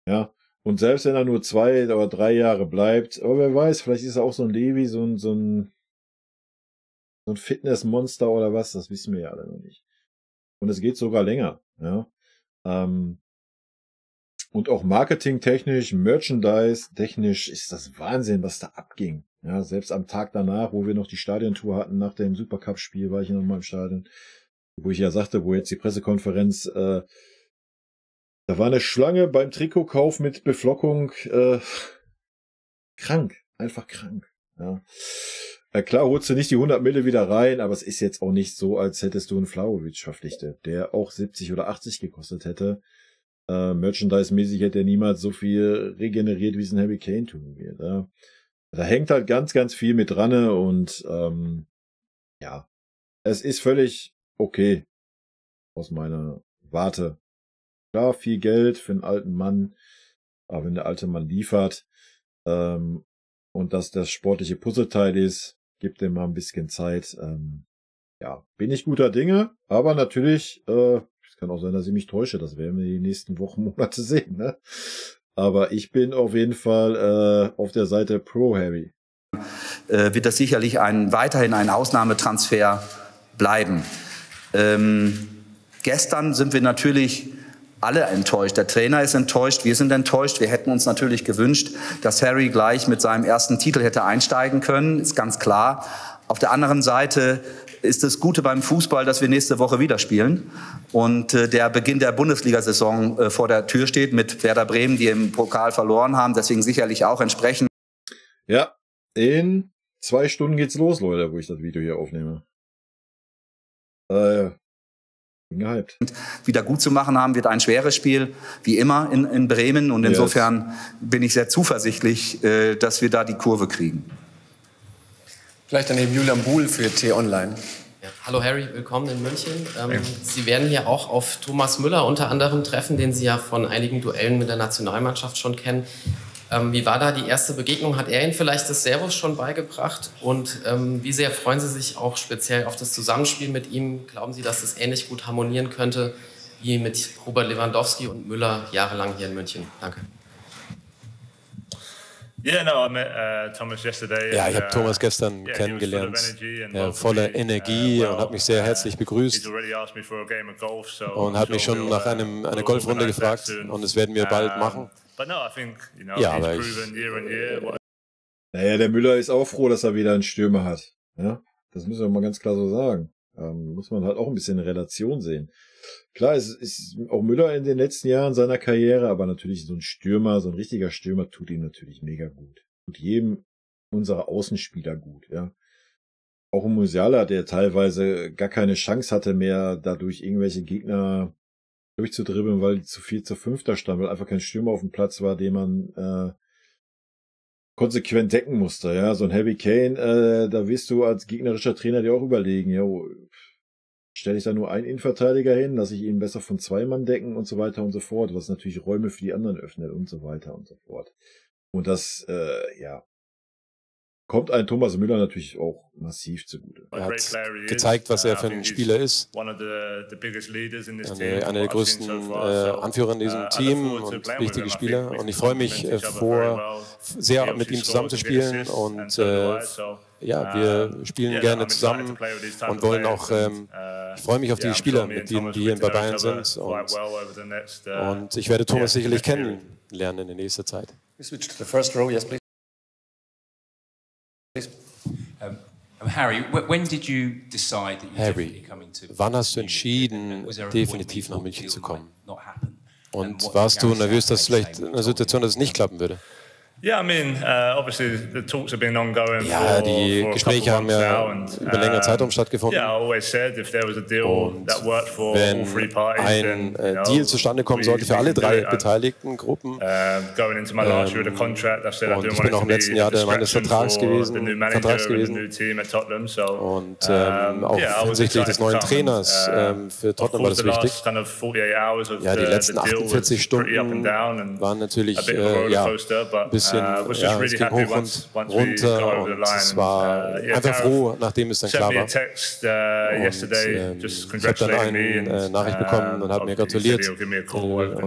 S1: Ja, und selbst wenn er nur 2 oder 3 Jahre bleibt, aber wer weiß, vielleicht ist er auch so ein Levy, so ein Fitnessmonster oder was, das wissen wir ja alle noch nicht. Und es geht sogar länger, ja. Und auch marketingtechnisch, merchandise-technisch ist das Wahnsinn, was da abging. Ja, selbst am Tag danach, wo wir noch die Stadiontour hatten, nach dem Supercup-Spiel, war ich noch mal im Stadion, wo ich ja sagte, wo jetzt die Pressekonferenz, da war eine Schlange beim Trikotkauf mit Beflockung, krank, einfach krank. Ja. Klar holst du nicht die 100 Mille wieder rein, aber es ist jetzt auch nicht so, als hättest du einen Vlahovic verpflichtet, der auch 70 oder 80 gekostet hätte. Merchandise-mäßig hätte er niemals so viel regeneriert, wie es ein Harry Kane tun wird. Ja. Da hängt halt ganz, ganz viel mit dran und ja, es ist völlig okay aus meiner Warte. Klar, viel Geld für einen alten Mann, aber wenn der alte Mann liefert und dass das sportliche Puzzleteil ist, gibt dem mal ein bisschen Zeit. Ja, bin ich guter Dinge, aber natürlich, es kann auch sein, dass ich mich täusche, das werden wir die nächsten Wochen, Monate sehen, ne? Aber ich bin auf jeden Fall auf der Seite pro Harry.
S5: Wird das sicherlich weiterhin ein Ausnahmetransfer bleiben. Gestern sind wir natürlich alle enttäuscht. Der Trainer ist enttäuscht, wir sind enttäuscht. Wir hätten uns natürlich gewünscht, dass Harry gleich mit seinem ersten Titel hätte einsteigen können, ist ganz klar. Auf der anderen Seite ist das Gute beim Fußball, dass wir nächste Woche wieder spielen und der Beginn der Bundesliga-Saison vor der Tür steht mit Werder Bremen, die im Pokal verloren haben, deswegen sicherlich auch entsprechend.
S1: Ja, in 2 Stunden geht's los, Leute, wo ich das Video hier aufnehme. Bin gehypt.
S5: Wieder gut zu machen haben, wird ein schweres Spiel, wie immer in Bremen und insofern bin ich sehr zuversichtlich, dass wir da die Kurve kriegen.
S2: Vielleicht daneben Julian Buhl für T-Online.
S14: Ja, hallo Harry, willkommen in München. Sie werden hier auch auf Thomas Müller unter anderem treffen, den Sie ja von einigen Duellen mit der Nationalmannschaft schon kennen. Wie war da die erste Begegnung? Hat er Ihnen vielleicht das Servus schon beigebracht? Und wie sehr freuen Sie sich auch speziell auf das Zusammenspiel mit ihm? Glauben Sie, dass das ähnlich gut harmonieren könnte wie mit Robert Lewandowski und Müller jahrelang hier in München? Danke.
S4: Ja, ich habe Thomas gestern kennengelernt, voller Energie und hat mich sehr herzlich begrüßt und hat mich schon nach einer Golfrunde gefragt und das werden wir bald machen. Ja, aber
S1: naja, der Müller ist auch froh, dass er wieder einen Stürmer hat. Ja, das müssen wir mal ganz klar so sagen. Muss man halt auch ein bisschen in Relation sehen. Klar, es ist auch Müller in den letzten Jahren seiner Karriere, aber natürlich so ein Stürmer, so ein richtiger Stürmer tut ihm natürlich mega gut. Tut jedem unserer Außenspieler gut, ja. Auch ein Musiala, der teilweise gar keine Chance hatte mehr, dadurch irgendwelche Gegner durchzudribbeln, weil die zu 4:5 da standen, weil einfach kein Stürmer auf dem Platz war, den man konsequent decken musste, ja. So ein Harry Kane, da wirst du als gegnerischer Trainer dir auch überlegen, ja, stelle ich da nur einen Innenverteidiger hin, lasse ich ihn besser von 2 Mann decken und so weiter und so fort, was natürlich Räume für die anderen öffnet und so weiter und so fort. Und das, ja, kommt ein Thomas Müller natürlich auch massiv zugute.
S4: Er hat gezeigt, was er für ein Spieler ist. Einer der größten Anführer in diesem Team und wichtige Spieler. Und ich freue mich sehr mit ihm zusammenzuspielen und ja, wir spielen gerne zusammen und wollen auch, ich freue mich auf die Spieler, mit denen die hier bei Bayern sind und ich werde Thomas sicherlich kennenlernen in der nächsten Zeit.
S2: We switch to the first row, yes, please.
S4: Harry, wann hast du entschieden, definitiv nach München zu kommen? Und warst du nervös, dass vielleicht in einer Situation, dass es nicht klappen würde?
S3: Yeah, I mean, obviously the talks have been ongoing.
S4: Ja, die Gespräche haben ja über längere Zeitraum stattgefunden.
S3: Yeah, I always said if there was a deal that worked for all three parties,
S4: ein Deal zustande kommen sollte für alle drei beteiligten Gruppen.
S3: Going into my last year of the contract, I said I didn't
S4: ich bin auch im letzten Jahr meines Vertrags gewesen. Und auch hinsichtlich des neuen Trainers für Tottenham war das wichtig. Ja, die letzten 48 Stunden waren natürlich ein bisschen, es ging hoch und runter und es war einfach froh, nachdem es dann klar war. Und ich habe dann eine Nachricht bekommen und hat mir gratuliert und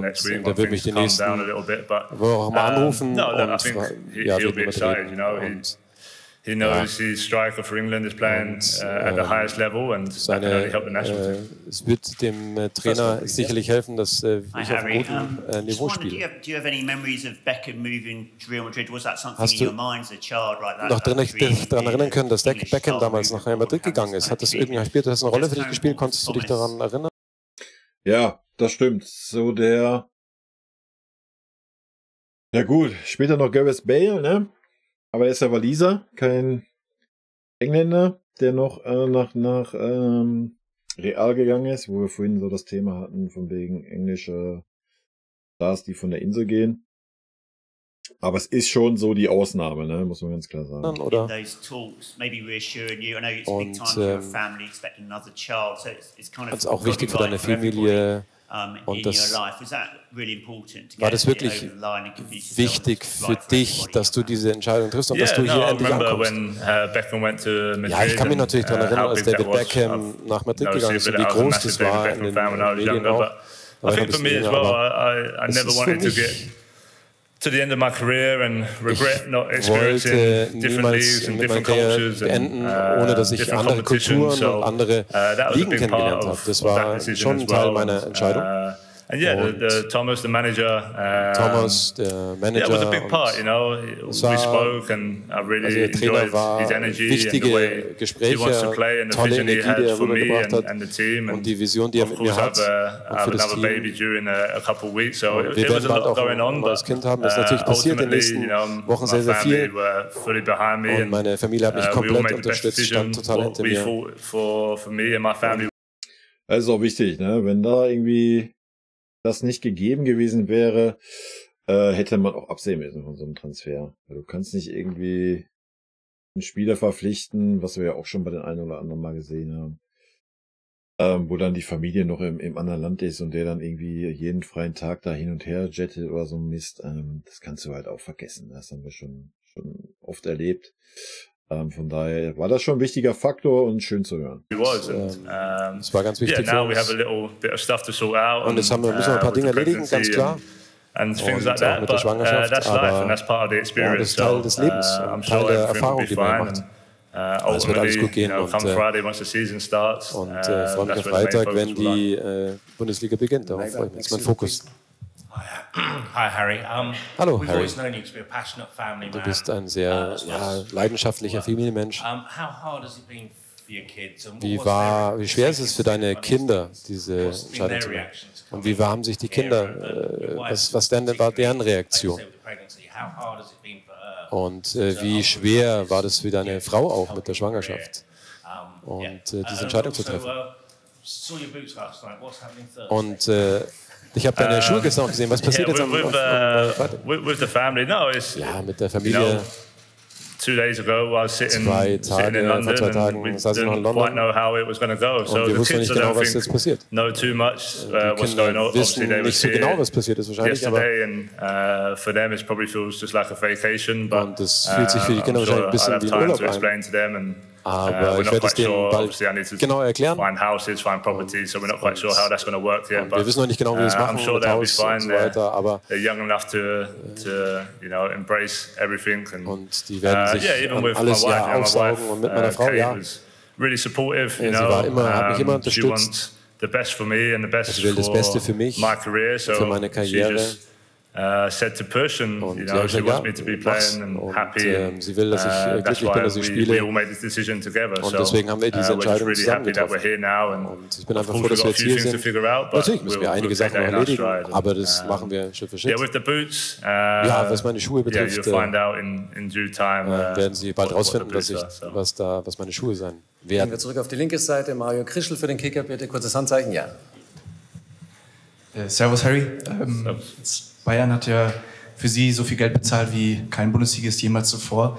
S4: er wird mich die nächsten Wochen auch mal anrufen und wird mit mir reden. Und
S3: he knows his striker for England is playing at the highest level and that can only help the national team.
S4: Es wird dem Trainer sicherlich helfen, dass ich auf einem guten Niveau spiele. Hast du noch dich daran erinnern können, dass Beckham damals nach Real Madrid gegangen ist? Hat das irgendwie gespielt? Hat das eine Rolle für dich gespielt? Konntest du dich daran erinnern?
S1: Ja, das stimmt. So ja gut, später noch Gareth Bale, ne? Aber er ist ja Waliser, kein Engländer, der noch nach Real gegangen ist, wo wir vorhin so das Thema hatten, von wegen englischer Stars, die von der Insel gehen. Aber es ist schon so die Ausnahme, ne? Muss man ganz klar sagen.
S4: Oder? Und es ist auch wichtig für deine Familie. Und das war das wirklich wichtig für dich, dass du diese Entscheidung triffst und dass du hier endlich ankommst? Ja, ich kann mich natürlich daran erinnern, als David Beckham nach Madrid gegangen ist und wie groß das war in den Medien auch.
S3: I think for me as well, I never wanted to get to the end of my career and regret not experiencing different leagues and different cultures
S4: beenden, ohne dass ich andere Kulturen und andere Ligen kennengelernt habe. Das war schon ein Teil meiner Entscheidung.
S3: And yeah, Thomas, the manager,
S4: Thomas, der Manager,
S3: yeah, was a big part, you know. We spoke and I really enjoyed his energy and the way he wants to play and the vision he had for me and the team.
S4: Und die Vision, die mit mir hat.
S3: I have another baby during a couple of weeks, so it was a lot going on.
S4: Das Kind haben, das ist natürlich passiert in den nächsten Wochen sehr, sehr viel. Und meine Familie hat mich komplett unterstützt, stand total hinter mir.
S1: Das ist auch wichtig, ne? Wenn da irgendwie das nicht gegeben gewesen wäre, hätte man auch absehen müssen von so einem Transfer. Du kannst nicht irgendwie einen Spieler verpflichten, was wir ja auch schon bei den einen oder anderen mal gesehen haben, wo dann die Familie noch im anderen Land ist und der dann irgendwie jeden freien Tag da hin und her jettet oder so ein Mist. Das kannst du halt auch vergessen. Das haben wir schon oft erlebt. Von daher war das schon ein wichtiger Faktor und schön zu hören.
S4: Es war ganz wichtig für uns. Und jetzt müssen wir ein paar Dinge erledigen, ganz klar.
S3: Und things
S4: like that, mit der Schwangerschaft, aber das ist Teil des Lebens und Teil der Erfahrung, die man macht. Es wird alles gut gehen und freue mich auf Freitag, wenn die Bundesliga beginnt. Darauf freue ich mich. Das ist mein Fokus.
S15: Hi Harry.
S4: Hallo Harry. Du bist ein sehr leidenschaftlicher Familienmensch. Wie schwer ist es für deine Kinder, diese Entscheidung zu machen? Und wie haben sich die Kinder, was war deren Reaktion? Und wie schwer war das für deine Frau auch mit der Schwangerschaft und diese Entscheidung zu treffen? Und ich habe deine Schuhe gestern auch gesehen. Was passiert jetzt am Freitag? Ja, mit der Familie.
S3: 2 days ago, I was sitting
S4: in London, vor 2 Tagen saß ich noch in London. Und wir wussten nicht genau, was jetzt passiert. Die Kinder wissen nicht so genau, was passiert ist wahrscheinlich, aber und das fühlt sich für die Kinder wahrscheinlich ein bisschen wie ein Urlaub an. Aber ich werde es denen bald genau erklären. Und wir wissen noch nicht genau, wie wir es machen mit Haus und so weiter, aber und die werden sich alles aufsaugen und mit meiner Frau, ja. Sie hat mich immer unterstützt. Sie will das Beste für mich, für meine Karriere.
S3: said to push, and
S4: und
S3: she wants me to be playing and happy.
S4: Und sie will, dass ich glücklich bin, dass ich spiele. Und deswegen haben wir diese Entscheidung zusammen getroffen. Und ich bin einfach froh, dass wir jetzt hier sind. Natürlich müssen wir einige Sachen noch erledigen, aber das machen wir Schritt für Schritt. Ja, was meine Schuhe betrifft, werden Sie bald rausfinden, was meine Schuhe sein werden.
S2: Gehen wir zurück auf die linke Seite. Mario Krischl für den Kicker, bitte. Kurzes Handzeichen, ja.
S16: Servus, Harry. Bayern hat ja für Sie so viel Geld bezahlt wie kein Bundesligist jemals zuvor.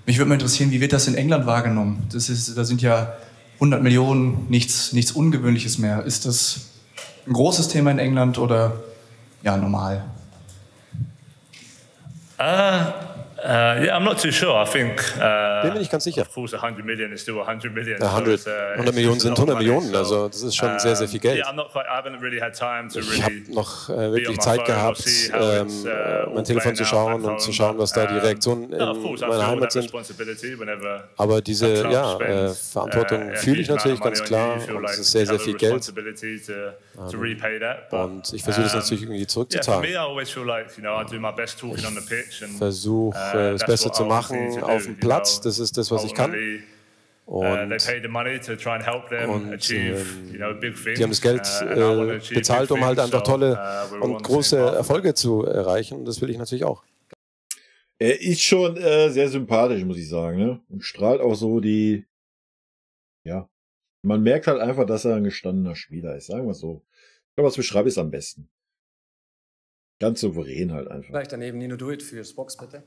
S16: Mich würde mal interessieren, wie wird das in England wahrgenommen? Da sind ja 100 Millionen, nichts Ungewöhnliches mehr. Ist das ein großes Thema in England oder ja, normal?
S3: Yeah, I'm not too sure. I think.
S4: Bin mir nicht ganz sicher.
S3: Of course, 100 million is still 100 million.
S4: 100 Millionen sind 100 Millionen, also das ist schon sehr, sehr viel Geld. Ich habe noch wirklich Zeit gehabt, mein Telefon zu schauen und zu schauen, was da die Reaktionen in meiner Heimat sind. Aber diese Verantwortung fühle ich natürlich ganz klar und es ist sehr, sehr viel Geld. Und ich versuche das natürlich irgendwie zurückzuzahlen. Ich versuche das Beste zu machen auf dem Platz, das ist das, was ich kann. Und die haben das Geld bezahlt, um halt einfach tolle und große Erfolge zu erreichen. Und das will ich natürlich auch.
S1: Er ist schon sehr sympathisch, muss ich sagen, ne? Und strahlt auch so man merkt halt einfach, dass er ein gestandener Spieler ist, sagen wir es so. Ich glaube, was beschreibe ich es am besten. Ganz souverän halt einfach.
S2: Gleich daneben Nino Duit für Spox, bitte.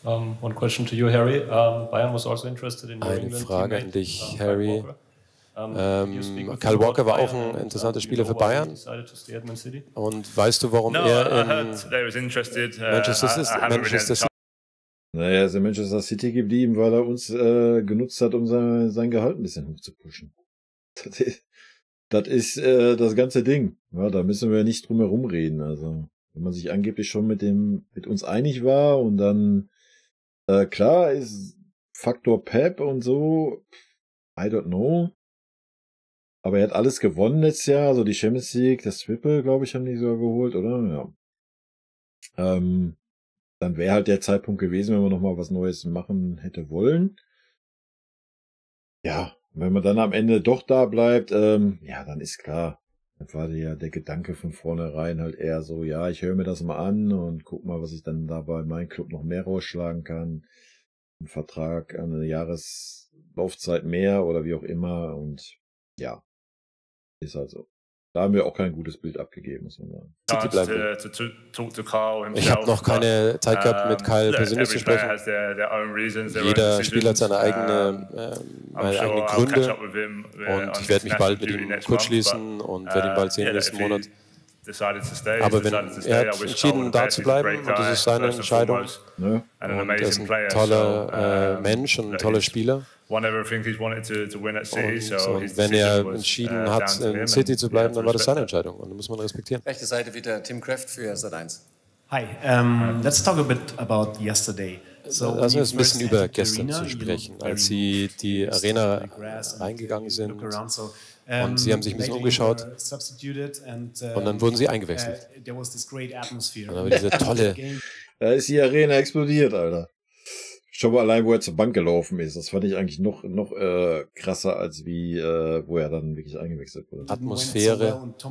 S11: One question to you, Harry. Bayern was also interested in your
S4: Eine Frage an dich, Harry. Kyle Walker war auch ein interessanter Spieler für Bayern. Und weißt du, warum er in Manchester City?
S1: Naja, er ist in Manchester City geblieben, weil er uns genutzt hat, um sein Gehalt ein bisschen hochzupushen. Das ist das ganze Ding. Ja, da müssen wir nicht drum herum reden. Also, wenn man sich angeblich schon mit uns einig war und dann klar ist Faktor Pep und so, I don't know. Aber er hat alles gewonnen letztes Jahr, also die Champions League, das Triple, glaube ich, haben die sogar geholt, oder? Ja. Dann wäre halt der Zeitpunkt gewesen, wenn man nochmal was Neues machen hätte wollen. Ja, wenn man dann am Ende doch da bleibt, dann ist klar. Dann war ja der Gedanke von vornherein halt eher so, ja, ich höre mir das mal an und guck mal, was ich dann da bei meinem Club noch mehr rausschlagen kann. Ein Vertrag, eine Jahreslaufzeit mehr oder wie auch immer und ja, ist halt so. Da haben wir auch kein gutes Bild abgegeben, muss man sagen.
S4: Ich habe noch keine Zeit gehabt, mit Kyle persönlich zu sprechen. Jeder Spieler hat seine eigenen Gründe und ich werde mich bald mit ihm kurz schließen und werde ihn bald sehen nächsten Monat. Aber wenn er hat entschieden, da zu bleiben, und das ist seine Entscheidung, und er ist ein toller Mensch und ein toller Spieler. Und wenn er entschieden hat, in City zu bleiben, dann war das seine Entscheidung und das muss man respektieren.
S2: Rechte Seite wieder Tim Kraft für Sat.1.
S17: Hi, let's talk a bit about yesterday.
S4: Lass uns ein bisschen über gestern zu sprechen, als Sie die Arena reingegangen sind und Sie haben sich ein bisschen umgeschaut und dann wurden Sie eingewechselt. Und dann war diese tolle...
S1: Da ist die Arena explodiert, Alter. Schon mal allein, wo er zur Bank gelaufen ist. Das fand ich eigentlich noch krasser, als wo er dann wirklich eingewechselt wurde.
S4: Atmosphäre und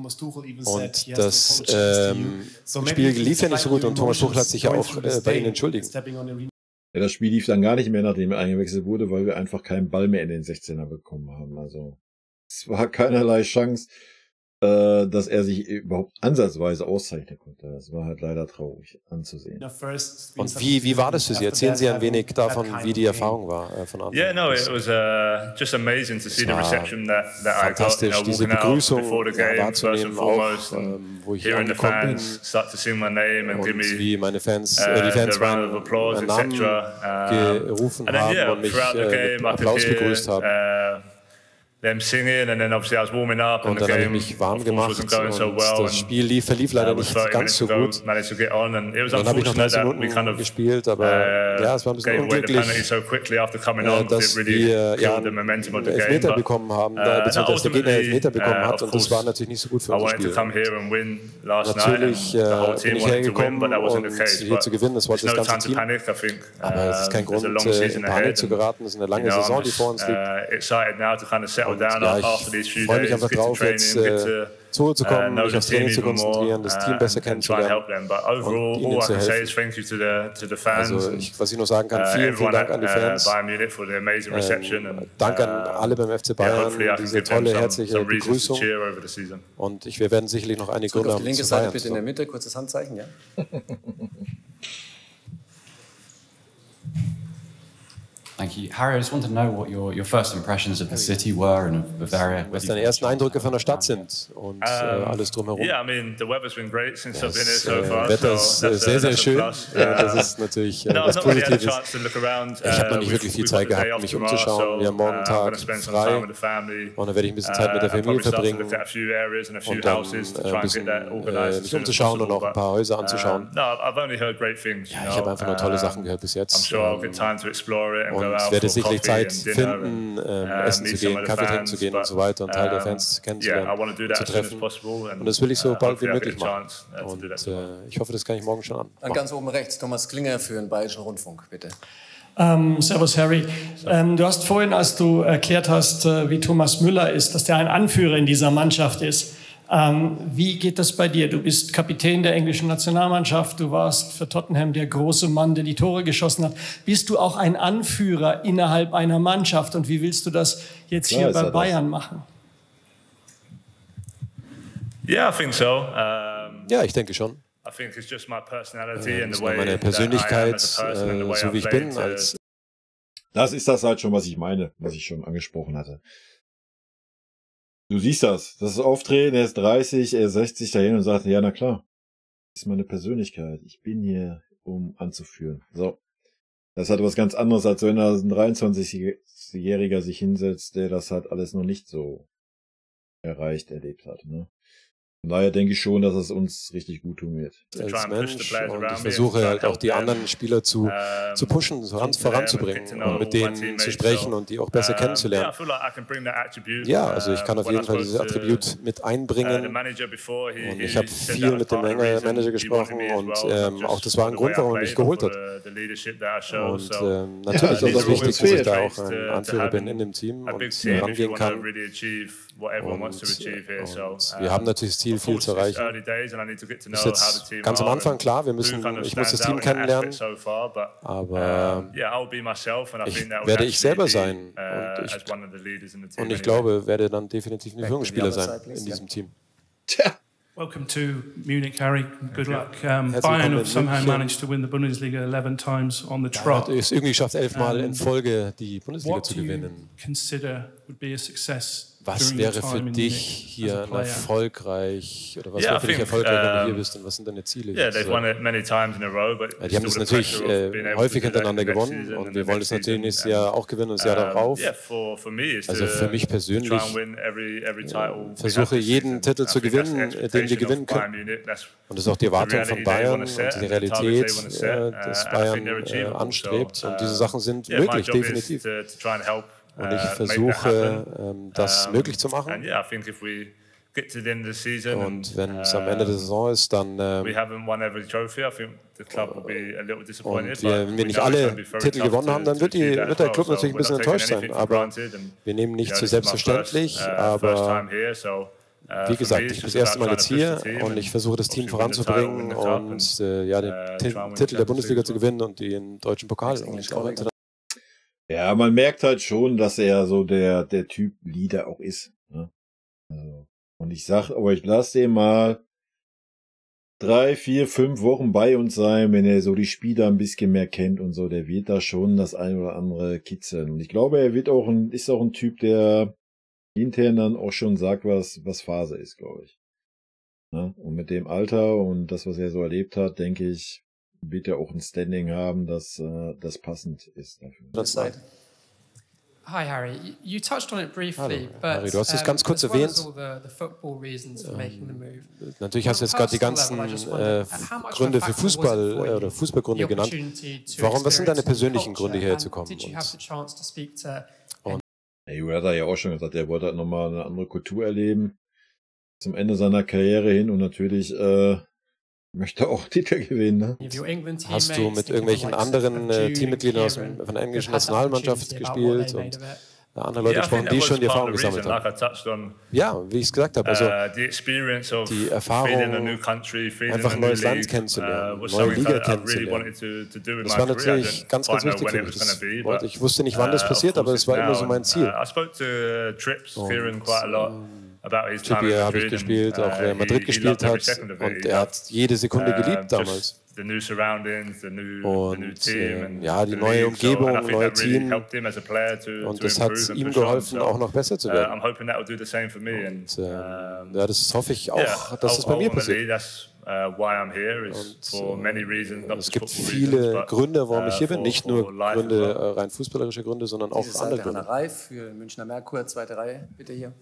S4: das Spiel lief ja nicht so gut und Thomas Tuchel hat sich ja auch bei Ihnen entschuldigt.
S1: Ja, das Spiel lief dann gar nicht mehr, nachdem er eingewechselt wurde, weil wir einfach keinen Ball mehr in den 16er bekommen haben. Also es war keinerlei Chance, dass er sich überhaupt ansatzweise auszeichnen konnte. Das war halt leider traurig anzusehen.
S4: Und wie war das für Sie? Erzählen Sie ein wenig davon, wie die Erfahrung war von Anfang an.
S3: Yeah, no, it was just amazing to see the reception that I got.
S4: Fantastisch, diese Begrüßung wahrzunehmen, auch wo ich angekommen bin. Und wie meine Fans, die Fans meinen Namen gerufen haben und mich mit Applaus begrüßt haben.
S3: them singing, and then obviously I was warming up, and
S4: dann habe ich mich warm gemacht und das Spiel verlief leider nicht ganz so gut. Dann habe ich noch 30 Minuten gespielt, aber ja, es war ein bisschen unglücklich, dass wir Elfmeter bekommen haben, beziehungsweise dass der Gegner Elfmeter bekommen hat, und das war natürlich nicht so gut für unser Spiel. Natürlich bin ich hergekommen, und hier zu gewinnen, das wollte das ganze Team, aber es ist kein Grund, in Panik zu geraten, es ist eine lange Saison, die vor uns liegt. Und ja, ich freue mich einfach drauf, jetzt zur Ruhe zu kommen, mich aufs Training zu konzentrieren, das Team besser kennenzulernen und ihnen zu helfen. Also was ich nur sagen kann, vielen Dank an die Fans. Dank an alle beim FC Bayern, diese tolle, herzliche Begrüßung. Und wir werden sicherlich noch einige Gründe haben
S2: zu feiern. Linke Seite bitte in der Mitte, kurzes Handzeichen, ja.
S18: Thank you. Harry, I just want to know what your first impressions of the city were and of Bavaria.
S4: Was deine ersten Eindrücke von der Stadt sind und alles drumherum.
S3: Yeah, I mean, the weather's been great since I've been here so far.
S4: Wetter ist sehr, sehr schön. Das ist natürlich was Positives. Ich habe noch nicht wirklich viel Zeit gehabt, mich umzuschauen. Wir haben morgen Tag frei und dann werde ich ein bisschen Zeit mit der Familie verbringen und dann ein bisschen mich umzuschauen und auch ein paar Häuser anzuschauen. Ja, ich habe einfach nur tolle Sachen gehört bis jetzt. Und werde sicherlich Zeit finden, essen zu gehen, Kaffee trinken zu gehen und so weiter und Teil der Fans kennenzulernen, zu treffen. Und das will ich so bald wie möglich machen. Und ich hoffe, das kann ich morgen schon an.
S2: Dann ganz oben rechts, Thomas Klinger für den Bayerischen Rundfunk, bitte.
S19: Servus Harry. Du hast vorhin, als du erklärt hast, wie Thomas Müller ist, dass der ein Anführer in dieser Mannschaft ist. Wie geht das bei dir? Du bist Kapitän der englischen Nationalmannschaft, du warst für Tottenham der große Mann, der die Tore geschossen hat. Bist du auch ein Anführer innerhalb einer Mannschaft und wie willst du das jetzt hier bei Bayern machen?
S3: Yeah, I think so.
S4: Ja, ich denke schon.
S3: Das ist meine
S4: Persönlichkeit, so wie ich bin.
S1: Das ist das halt schon, was ich meine, was ich schon angesprochen hatte. Du siehst das Auftreten, er ist 30, er ist 60 dahin und sagt, ja, na klar, das ist meine Persönlichkeit. Ich bin hier, um anzuführen. So. Das hat was ganz anderes, als wenn da ein 23-Jähriger sich hinsetzt, der das halt alles noch nicht so erlebt hat, ne? Von daher denke ich schon, dass es uns richtig gut tun wird.
S4: Als Mensch, und ich versuche halt auch die anderen Spieler zu pushen, voranzubringen und mit denen zu sprechen und die auch besser kennenzulernen. Ja, also ich kann auf jeden Fall dieses Attribut mit einbringen und ich habe viel mit dem Manager gesprochen und auch das war ein Grund, warum er mich geholt hat. Und natürlich ist es wichtig, dass ich da auch ein Anführer bin in dem Team und rangehen kann. Und wir haben natürlich das Ziel, viel zu erreichen. Das ist jetzt ganz am Anfang, klar, ich muss das Team kennenlernen, aber werde ich selber sein und ich glaube, werde dann definitiv ein Führungsspieler sein in diesem Team.
S19: Welcome to Munich, Harry. Good luck. Bayern have somehow managed to win the Bundesliga 11 times on the trot.
S4: Es irgendwie schafft 11 Mal in Folge die Bundesliga zu gewinnen.
S19: Consider would be a success.
S4: Was wäre für dich hier erfolgreich, oder was wäre für dich erfolgreich, wenn du hier bist, und was sind deine Ziele?
S3: Die haben
S4: es natürlich häufig hintereinander gewonnen und wir wollen es natürlich nächstes Jahr auch gewinnen und das Jahr darauf. Also für mich persönlich versuche jeden Titel zu gewinnen, den wir gewinnen können. Und das ist auch die Erwartung von Bayern und die Realität, dass Bayern anstrebt. Und diese Sachen sind möglich, definitiv. Und ich versuche, das möglich zu machen. Und wenn es am Ende der Saison ist, dann und wenn wir nicht alle Titel gewonnen haben, dann wird der Club natürlich ein bisschen enttäuscht sein. Aber wir nehmen nicht zu selbstverständlich. Aber wie gesagt, ich bin das erste Mal jetzt hier und ich versuche das Team voranzubringen und den Titel der Bundesliga zu gewinnen und den deutschen Pokal.
S1: Ja, man merkt halt schon, dass er so der Typ Leader auch ist. Ne? Also, und ich sag, aber ich lasse den mal 3, 4, 5 Wochen bei uns sein, wenn er so die Spieler ein bisschen mehr kennt und so, der wird da schon das ein oder andere kitzeln. Und ich glaube, er ist auch ein Typ, der intern dann auch schon sagt, was Phase ist, glaube ich. Ne? Und mit dem Alter und das, was er so erlebt hat, denke ich, wird er auch ein Standing haben, das passend ist dafür.
S20: Hi Harry, you touched on it briefly, but
S4: Harry, du hast es ganz kurz erwähnt. Natürlich hast du jetzt gerade die ganzen Gründe für Fußball oder Fußballgründe genannt. Was sind deine persönlichen Gründe, hierher zu kommen?
S1: Er hat ja auch schon gesagt, er wollte halt nochmal eine andere Kultur erleben zum Ende seiner Karriere hin und natürlich möchte auch Titel gewinnen. Ne?
S4: Hast du mit irgendwelchen anderen Teammitgliedern von der englischen Nationalmannschaft gespielt und andere Leute gesprochen, die schon die Erfahrung gesammelt haben? Ja, wie ich es gesagt habe, also die Erfahrung, einfach ein neues Land kennenzulernen, neue Liga kennenzulernen. Das war natürlich ganz, ganz wichtig für mich. Ich wusste nicht, wann das passiert, aber es war immer so mein Ziel. Trippier habe ich gespielt, auch wer Madrid gespielt hat, und er hat jede Sekunde geliebt damals. Und ja, die neue Umgebung, neue Team, und das hat ihm geholfen, auch noch besser zu werden. Und ja, das hoffe ich auch, dass es bei mir passiert. Und es gibt viele Gründe, warum ich hier bin, nicht nur Gründe, rein fußballerische Gründe, sondern auch andere Gründe.
S2: Rainer Reif für Münchner Merkur, zweite Reihe, bitte hier.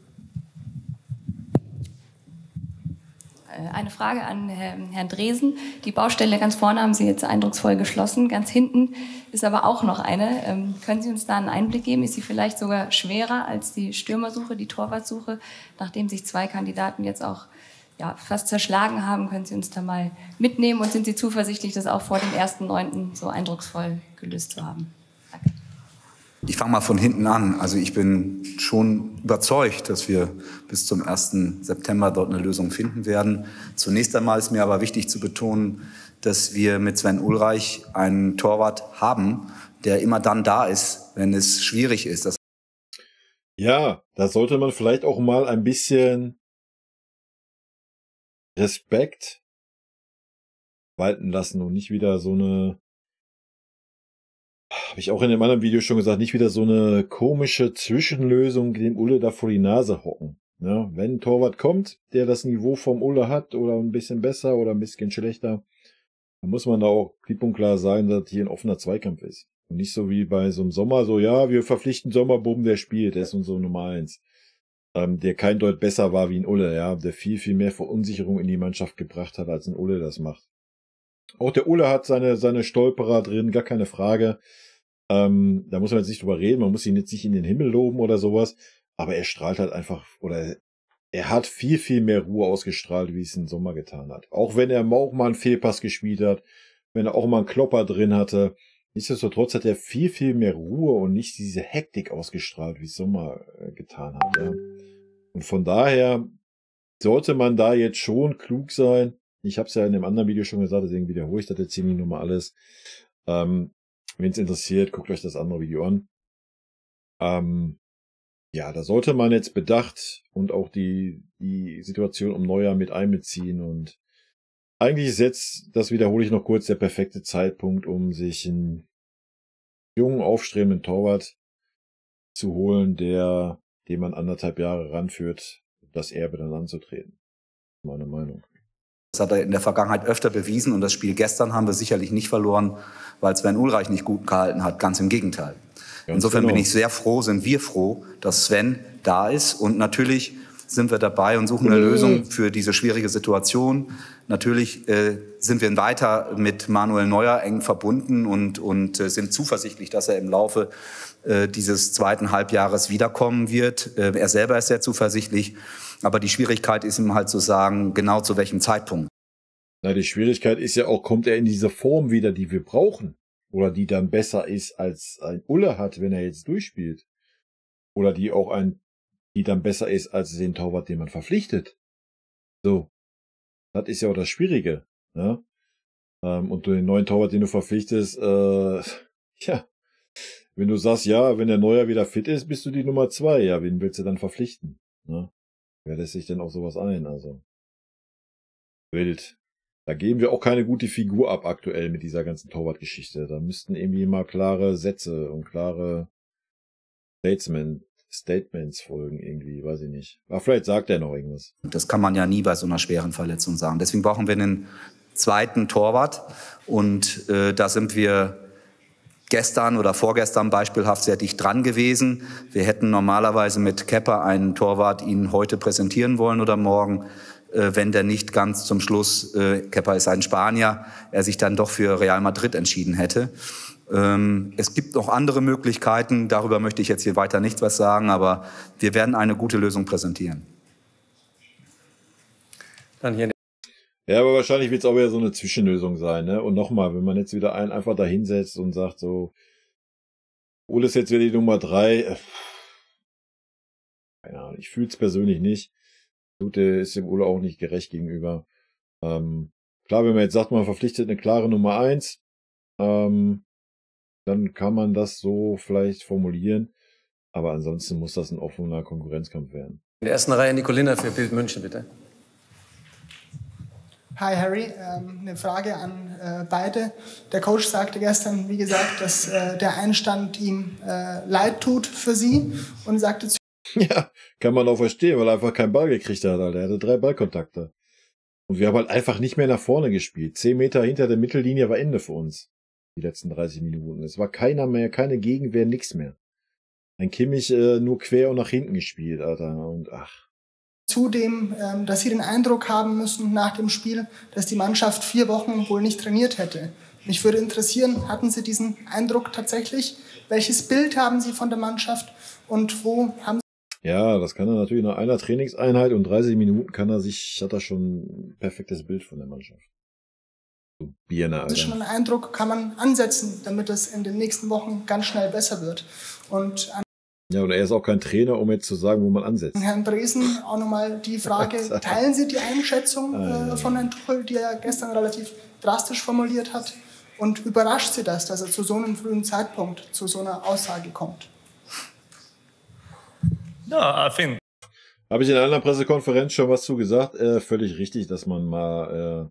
S21: Eine Frage an Herrn Dresen. Die Baustelle ganz vorne haben Sie jetzt eindrucksvoll geschlossen. Ganz hinten ist aber auch noch eine. Können Sie uns da einen Einblick geben? Ist sie vielleicht sogar schwerer als die Stürmersuche, die Torwartsuche? Nachdem sich zwei Kandidaten jetzt auch fast zerschlagen haben, können Sie uns da mal mitnehmen? Und sind Sie zuversichtlich, das auch vor dem 1.9. so eindrucksvoll gelöst zu haben? Danke.
S5: Ich fange mal von hinten an. Also ich bin schon überzeugt, dass wir bis zum 1. September dort eine Lösung finden werden. Zunächst einmal ist mir aber wichtig zu betonen, dass wir mit Sven Ulreich einen Torwart haben, der immer dann da ist, wenn es schwierig ist.
S1: Ja, da sollte man vielleicht auch mal ein bisschen Respekt walten lassen und nicht wieder so eine, habe ich auch in einem anderen Video schon gesagt, nicht wieder so eine komische Zwischenlösung dem Ulle da vor die Nase hocken. Ja, wenn ein Torwart kommt, der das Niveau vom Ulle hat oder ein bisschen besser oder ein bisschen schlechter, dann muss man da auch klipp und klar sagen, dass hier ein offener Zweikampf ist. Und nicht so wie bei so einem Sommer, so ja, wir verpflichten Sommerbuben, der spielt, der ist unser Nummer 1. Der kein Deut besser war wie ein Ulle, ja, der viel, viel mehr Verunsicherung in die Mannschaft gebracht hat, als ein Ulle das macht. Auch der Ulle hat seine Stolperer drin, gar keine Frage. Da muss man jetzt nicht drüber reden, man muss ihn jetzt nicht in den Himmel loben oder sowas, aber er strahlt halt einfach, oder er hat viel, viel mehr Ruhe ausgestrahlt, wie es im Sommer getan hat. Auch wenn er auch mal einen Fehlpass gespielt hat, wenn er auch mal einen Klopper drin hatte, nichtsdestotrotz hat er viel, viel mehr Ruhe und nicht diese Hektik ausgestrahlt, wie es Sommer getan hat. Ja. Und von daher sollte man da jetzt schon klug sein. Ich habe es ja in dem anderen Video schon gesagt, deswegen wiederhole ich das jetzt hier nicht nochmal alles. Wenn es interessiert, guckt euch das andere Video an. Ja, da sollte man jetzt bedacht und auch die Situation um Neujahr mit einbeziehen. Und eigentlich ist jetzt, das wiederhole ich noch kurz, der perfekte Zeitpunkt, um sich einen jungen, aufstrebenden Torwart zu holen, den man 1,5 Jahre ranführt, das Erbe dann anzutreten. Meine Meinung.
S5: Das hat er in der Vergangenheit öfter bewiesen und das Spiel gestern haben wir sicherlich nicht verloren, weil Sven Ulreich nicht gut gehalten hat. Ganz im Gegenteil. Insofern bin ich sehr froh, sind wir froh, dass Sven da ist. Und natürlich sind wir dabei und suchen eine Lösung für diese schwierige Situation. Natürlich sind wir weiter mit Manuel Neuer eng verbunden und sind zuversichtlich, dass er im Laufe dieses zweiten Halbjahres wiederkommen wird. Er selber ist sehr zuversichtlich. Aber die Schwierigkeit ist ihm halt zu sagen, genau zu welchem Zeitpunkt.
S1: Na, die Schwierigkeit ist ja auch, kommt er in diese Form wieder, die wir brauchen? Oder die dann besser ist, als ein Ulle hat, wenn er jetzt durchspielt? Oder die dann besser ist, als den Torwart, den man verpflichtet? So. Das ist ja auch das Schwierige. Ja? Und den neuen Torwart, den du verpflichtest, ja. Wenn du sagst, ja, wenn der Neuer wieder fit ist, bist du die Nummer 2. Ja, wen willst du dann verpflichten? Ne? Wer lässt sich denn auf sowas ein? Also wild. Da geben wir auch keine gute Figur ab aktuell mit dieser ganzen Torwartgeschichte. Da müssten irgendwie mal klare Sätze und klare Statements folgen irgendwie, weiß ich nicht. Aber vielleicht sagt er noch irgendwas.
S5: Das kann man ja nie bei so einer schweren Verletzung sagen. Deswegen brauchen wir einen zweiten Torwart und da sind wir gestern oder vorgestern beispielhaft sehr dicht dran gewesen. Wir hätten normalerweise mit Kepa einen Torwart Ihnen heute präsentieren wollen oder morgen, wenn der nicht ganz zum Schluss, Kepa ist ein Spanier, er sich dann doch für Real Madrid entschieden hätte. Es gibt noch andere Möglichkeiten, darüber möchte ich jetzt hier weiter nichts was sagen, aber wir werden eine gute Lösung präsentieren.
S2: Dann hier.
S1: Ja, aber wahrscheinlich wird es auch wieder so eine Zwischenlösung sein, ne? Und nochmal, wenn man jetzt wieder einen einfach da hinsetzt und sagt so, Ole ist jetzt wieder die Nummer 3, keine Ahnung, ich fühle es persönlich nicht. Lute ist dem Ole auch nicht gerecht gegenüber. Klar, wenn man jetzt sagt, man verpflichtet eine klare Nummer 1, dann kann man das so vielleicht formulieren. Aber ansonsten muss das ein offener Konkurrenzkampf werden.
S2: In der ersten Reihe Nicolina für Bild München, bitte.
S6: Hi Harry, eine Frage an beide. Der Coach sagte gestern, wie gesagt, dass der Einstand ihm leid tut für Sie und sagte zu...
S1: Ja, kann man auch verstehen, weil er einfach keinen Ball gekriegt hat, Alter. Er hatte 3 Ballkontakte. Und wir haben halt einfach nicht mehr nach vorne gespielt. 10 Meter hinter der Mittellinie war Ende für uns. Die letzten 30 Minuten. Es war keiner mehr, keine Gegenwehr, nichts mehr. Ein Kimmich nur quer und nach hinten gespielt, Alter. Und ach.
S6: Zudem, dass Sie den Eindruck haben müssen nach dem Spiel, dass die Mannschaft 4 Wochen wohl nicht trainiert hätte. Mich würde interessieren, hatten Sie diesen Eindruck tatsächlich? Welches Bild haben Sie von der Mannschaft und wo haben Sie...
S1: Ja, das kann er natürlich nach einer Trainingseinheit und 30 Minuten hat er schon ein perfektes Bild von der Mannschaft. So Birne, Alter.
S6: Das ist schon ein Eindruck, kann man ansetzen, damit es in den nächsten Wochen ganz schnell besser wird. Und
S1: ja, und er ist auch kein Trainer, um jetzt zu sagen, wo man ansetzt.
S6: Herrn Dresen auch nochmal die Frage, teilen Sie die Einschätzung von Herrn Tuchel, die er gestern relativ drastisch formuliert hat? Und überrascht Sie das, dass er zu so einem frühen Zeitpunkt zu so einer Aussage kommt?
S3: Ja, I think.
S1: Habe ich in einer Pressekonferenz schon was zu gesagt? Völlig richtig, dass man mal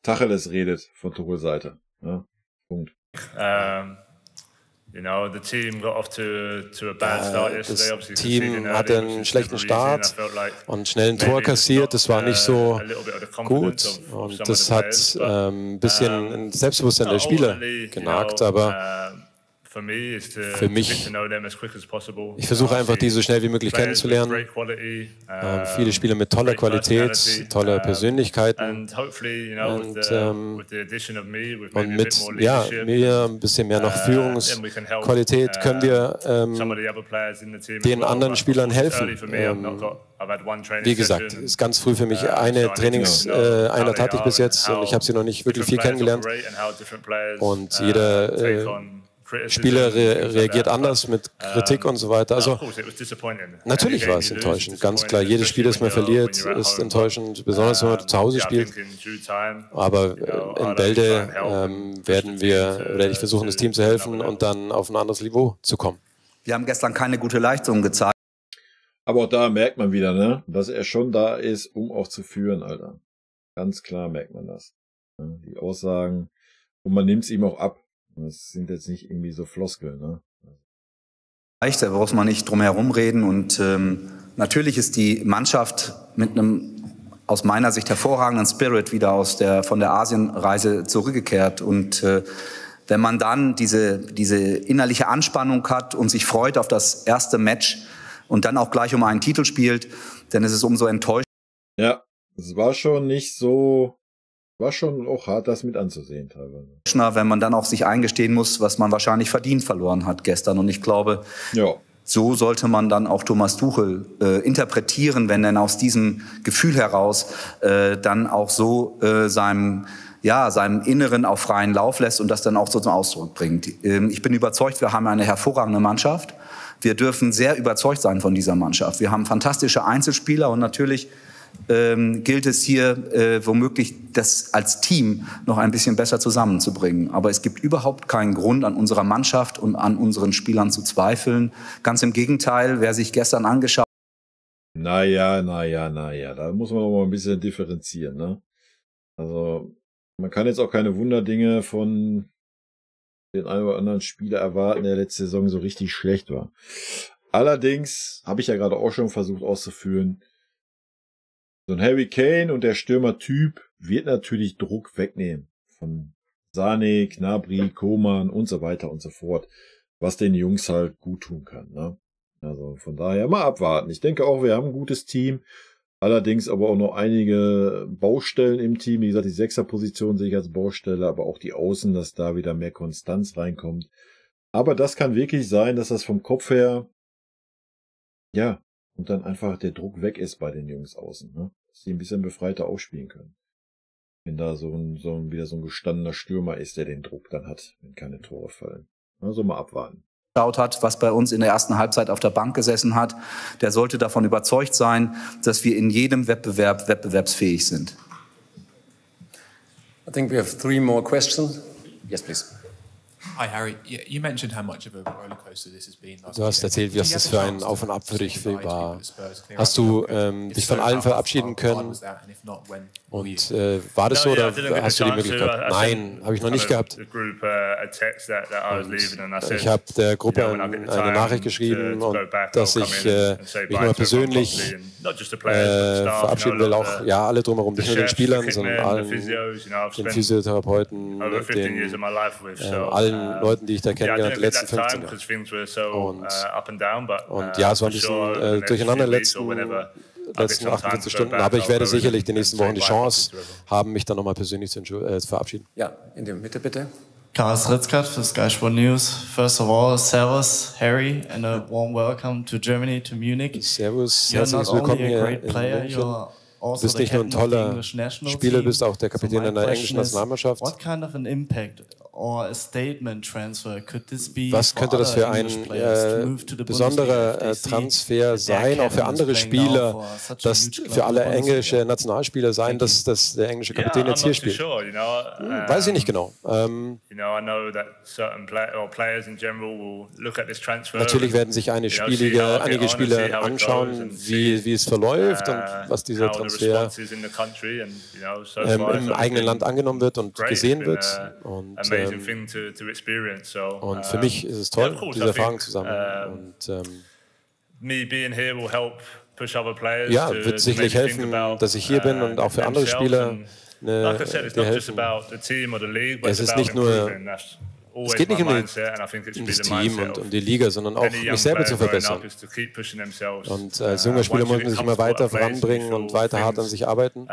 S1: Tacheles redet von Tuchels Seite. Ja, Punkt.
S3: Das Team
S4: hatte einen schlechten Start und schnell ein Tor kassiert. Das war nicht so gut und das hat ein bisschen ein Selbstbewusstsein der Spieler genagt, aber für mich, ich versuche einfach, die so schnell wie möglich kennenzulernen. Viele Spieler mit toller Qualität, toller Persönlichkeiten und mit mir ein bisschen mehr noch Führungsqualität können wir den anderen Spielern helfen. Wie gesagt, es ist ganz früh für mich. Eine Trainingseinheit hatte ich bis jetzt und ich habe sie noch nicht wirklich viel kennengelernt. Und jeder Spieler reagiert anders mit Kritik und so weiter. Also natürlich war es enttäuschend. Ganz klar, jedes Spiel, das man verliert, ist enttäuschend, besonders wenn man zu Hause spielt. Aber in Bälde werde ich versuchen, das Team zu helfen und dann auf ein anderes Niveau zu kommen.
S5: Wir haben gestern keine gute Leistung gezeigt.
S1: Aber auch da merkt man wieder, ne, dass er schon da ist, um auch zu führen, Alter. Ganz klar merkt man das. Die Aussagen. Und man nimmt es ihm auch ab. Das sind jetzt nicht irgendwie so Floskeln, ne?
S5: Da braucht man nicht drum herum reden. Und natürlich ist die Mannschaft mit einem aus meiner Sicht hervorragenden Spirit wieder von der Asienreise zurückgekehrt. Und wenn man dann diese innerliche Anspannung hat und sich freut auf das erste Match und dann auch gleich um einen Titel spielt, dann ist es umso enttäuschend.
S1: Ja, es war schon nicht so... War schon auch hart, das mit anzusehen teilweise.
S5: Wenn man dann auch sich eingestehen muss, was man wahrscheinlich verdient verloren hat gestern. Und ich glaube, so sollte man dann auch Thomas Tuchel interpretieren, wenn er aus diesem Gefühl heraus dann auch so seinem Inneren auf freien Lauf lässt und das dann auch so zum Ausdruck bringt. Ich bin überzeugt, wir haben eine hervorragende Mannschaft. Wir dürfen sehr überzeugt sein von dieser Mannschaft. Wir haben fantastische Einzelspieler und natürlich gilt es hier womöglich, das als Team noch ein bisschen besser zusammenzubringen. Aber es gibt überhaupt keinen Grund, an unserer Mannschaft und an unseren Spielern zu zweifeln. Ganz im Gegenteil, wer sich gestern angeschaut hat.
S1: Naja, da muss man auch mal ein bisschen differenzieren, ne? Also, man kann jetzt auch keine Wunderdinge von den einen oder anderen Spieler erwarten, der letzte Saison so richtig schlecht war. Allerdings, habe ich ja gerade auch schon versucht auszuführen, so ein Harry Kane und der Stürmertyp wird natürlich Druck wegnehmen von Sané, Gnabry, Coman und so weiter und so fort, was den Jungs halt gut tun kann. Ne? Also von daher mal abwarten. Ich denke auch, wir haben ein gutes Team. Allerdings aber auch noch einige Baustellen im Team. Wie gesagt, die Sechserposition sehe ich als Baustelle, aber auch die Außen, dass da wieder mehr Konstanz reinkommt. Aber das kann wirklich sein, dass das vom Kopf her, ja, und dann einfach der Druck weg ist bei den Jungs außen, ne? Dass sie ein bisschen befreiter aufspielen können. Wenn da wieder so ein gestandener Stürmer ist, der den Druck dann hat, wenn keine Tore fallen. Also mal abwarten.
S5: Hat, was bei uns in der ersten Halbzeit auf der Bank gesessen hat, der sollte davon überzeugt sein, dass wir in jedem Wettbewerb wettbewerbsfähig sind.
S2: I think we have 3 more questions. Yes, please.
S7: Hi Harry, you mentioned how much of a rollercoaster this has been.
S4: Du hast erzählt, was das für ein Auf und Ab für dich war. Hast du dich von allen verabschieden können? Und war das so oder hast du die Möglichkeit? Nein, habe ich noch nicht gehabt. Ich habe der Gruppe eine Nachricht geschrieben, und dass ich mich mal persönlich verabschieden will, auch alle drumherum, nicht nur den Spielern, sondern allen, den Physiotherapeuten, allen Leuten, die ich da kennengelernt habe, die letzten 15 Jahre. Und ja, es war ein bisschen durcheinander in den letzten 48 Stunden, aber ich werde sicherlich die nächsten Wochen die Chance haben, mich dann nochmal persönlich zu verabschieden.
S2: Ja, in der Mitte bitte.
S22: Karas Ritzkat für Sky Sport News. First of all, servus, Harry, and a warm welcome to Germany, to Munich.
S4: Servus, herzlich willkommen hier in München. Du bist nicht nur ein toller Spieler, du bist auch der Kapitän einer englischen Nationalmannschaft.
S22: What kind of an impact or a statement transfer could this be?
S4: Was könnte das für ein besonderer Transfer sein, auch für andere Spieler, das für alle englische Nationalspieler sein, dass der englische Kapitän jetzt hier spielt? Weiß ich nicht genau. Natürlich werden sich einige Spieler anschauen, wie es verläuft und was dieser Transfer im eigenen Land angenommen wird und gesehen wird. Und für mich ist es toll, diese Erfahrung zu sammeln. Und ja, wird sicherlich helfen, dass ich hier bin und auch für andere Spieler dir helfen. Es ist nicht nur, es geht nicht um das Team und um die Liga, sondern auch mich selber zu verbessern. Und als junger Spieler muss man sich immer weiter voranbringen und weiter hart an sich arbeiten. Und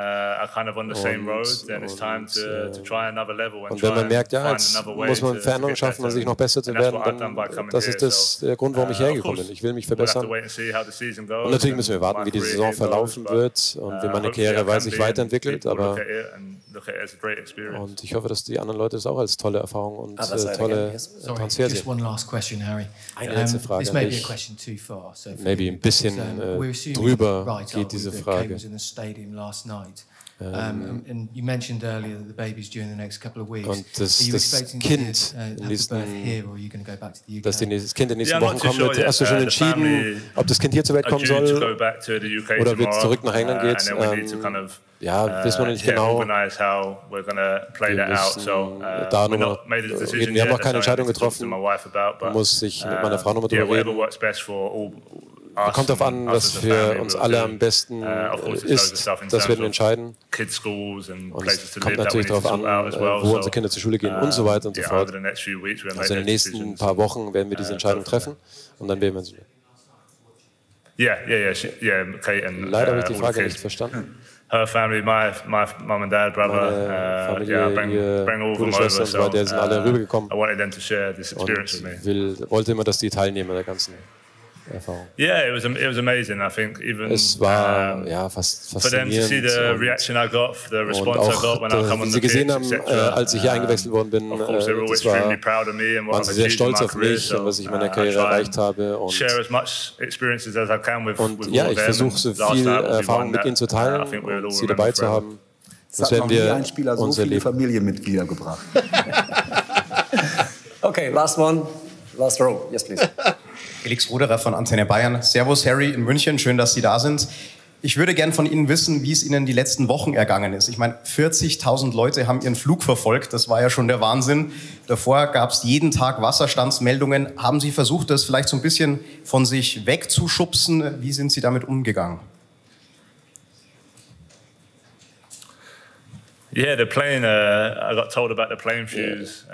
S4: wenn man merkt, ja, jetzt muss man Veränderungen schaffen, um sich noch besser zu werden, dann das ist der Grund, warum ich hergekommen bin. Ich will mich verbessern. Und natürlich müssen wir warten, wie die Saison verlaufen wird und wie meine Karriere sich weiterentwickelt. Aber und ich hoffe, dass die anderen Leute es auch als tolle Erfahrung und tolle Transfer sehen. Eine letzte Frage. Maybe ein bisschen drüber geht diese Frage. Und das Kind in den nächsten Wochen kommen wird, hast du schon entschieden, ob das Kind hier zur Welt kommen soll oder wird zurück nach England geht? Ja, wissen wir noch nicht genau. Wir haben noch keine Entscheidung getroffen. Muss sich mit meiner Frau nochmal drüber reden. Kommt darauf an, was für uns alle am besten ist. Das werden wir entscheiden. Und es kommt natürlich darauf an, wo unsere Kinder zur Schule gehen und so weiter und so fort. Also in den nächsten paar Wochen werden wir diese Entscheidung treffen und dann werden wir uns. Leider habe ich die Frage nicht verstanden.
S3: Her family, my mum and dad, brother,
S4: Familie,
S3: bring all of them over. So,
S4: die sind alle rübergekommen.
S3: I wanted them to share this experience with me.
S4: Wollte immer, dass die teilnehmen der ganzen Erfahrung.
S3: Yeah, it was amazing. I think even
S4: es war fast faszinierend.
S3: Und auch,
S4: wie sie gesehen haben, als ich hier eingewechselt worden bin, waren sie sehr stolz auf mich und was ich in meiner Karriere erreicht habe. Und ja, ich versuche so viel Erfahrung mit ihnen zu teilen und sie dabei zu haben.
S5: Das werden wir ein Spieler so viele Familienmitglieder gebracht.
S2: Okay, last one, last row. Yes, please.
S23: Felix Roderer von Antenne Bayern. Servus Harry in München, schön, dass Sie da sind. Ich würde gern von Ihnen wissen, wie es Ihnen die letzten Wochen ergangen ist. Ich meine, 40.000 Leute haben Ihren Flug verfolgt, das war ja schon der Wahnsinn. Davor gab es jeden Tag Wasserstandsmeldungen. Haben Sie versucht, das vielleicht so ein bisschen von sich wegzuschubsen? Wie sind Sie damit umgegangen?
S3: Yeah, the plane. I got told about the plane fuse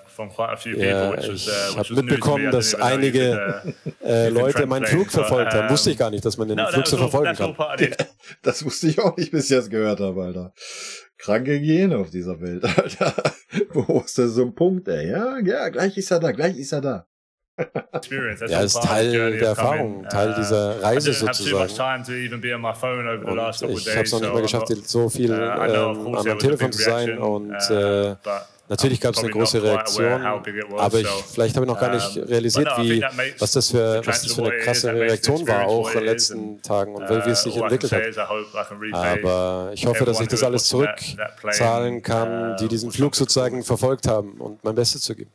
S3: from quite a few people, which was
S4: ich habe mitbekommen, dass einige Leute meinen Flug verfolgt haben. Wusste ich gar nicht, dass man den Flug so verfolgen kann.
S1: Das wusste ich auch nicht, bis ich das gehört habe, Alter. Kranke Gene auf dieser Welt, Alter. Wo ist denn so ein Punkt, ey? Ja, gleich ist er da, gleich ist er da.
S4: Ja, ist Teil der Erfahrung, Teil dieser Reise sozusagen. Ich habe es noch nicht mal geschafft, so viel an meinem Telefon zu sein und natürlich gab es eine große Reaktion, aber vielleicht habe ich noch gar nicht realisiert, was das für eine krasse Reaktion war, auch in den letzten Tagen und wie es sich entwickelt hat. Aber ich hoffe, dass ich das alles zurückzahlen kann, die diesen Flug sozusagen verfolgt haben und mein Bestes zu geben.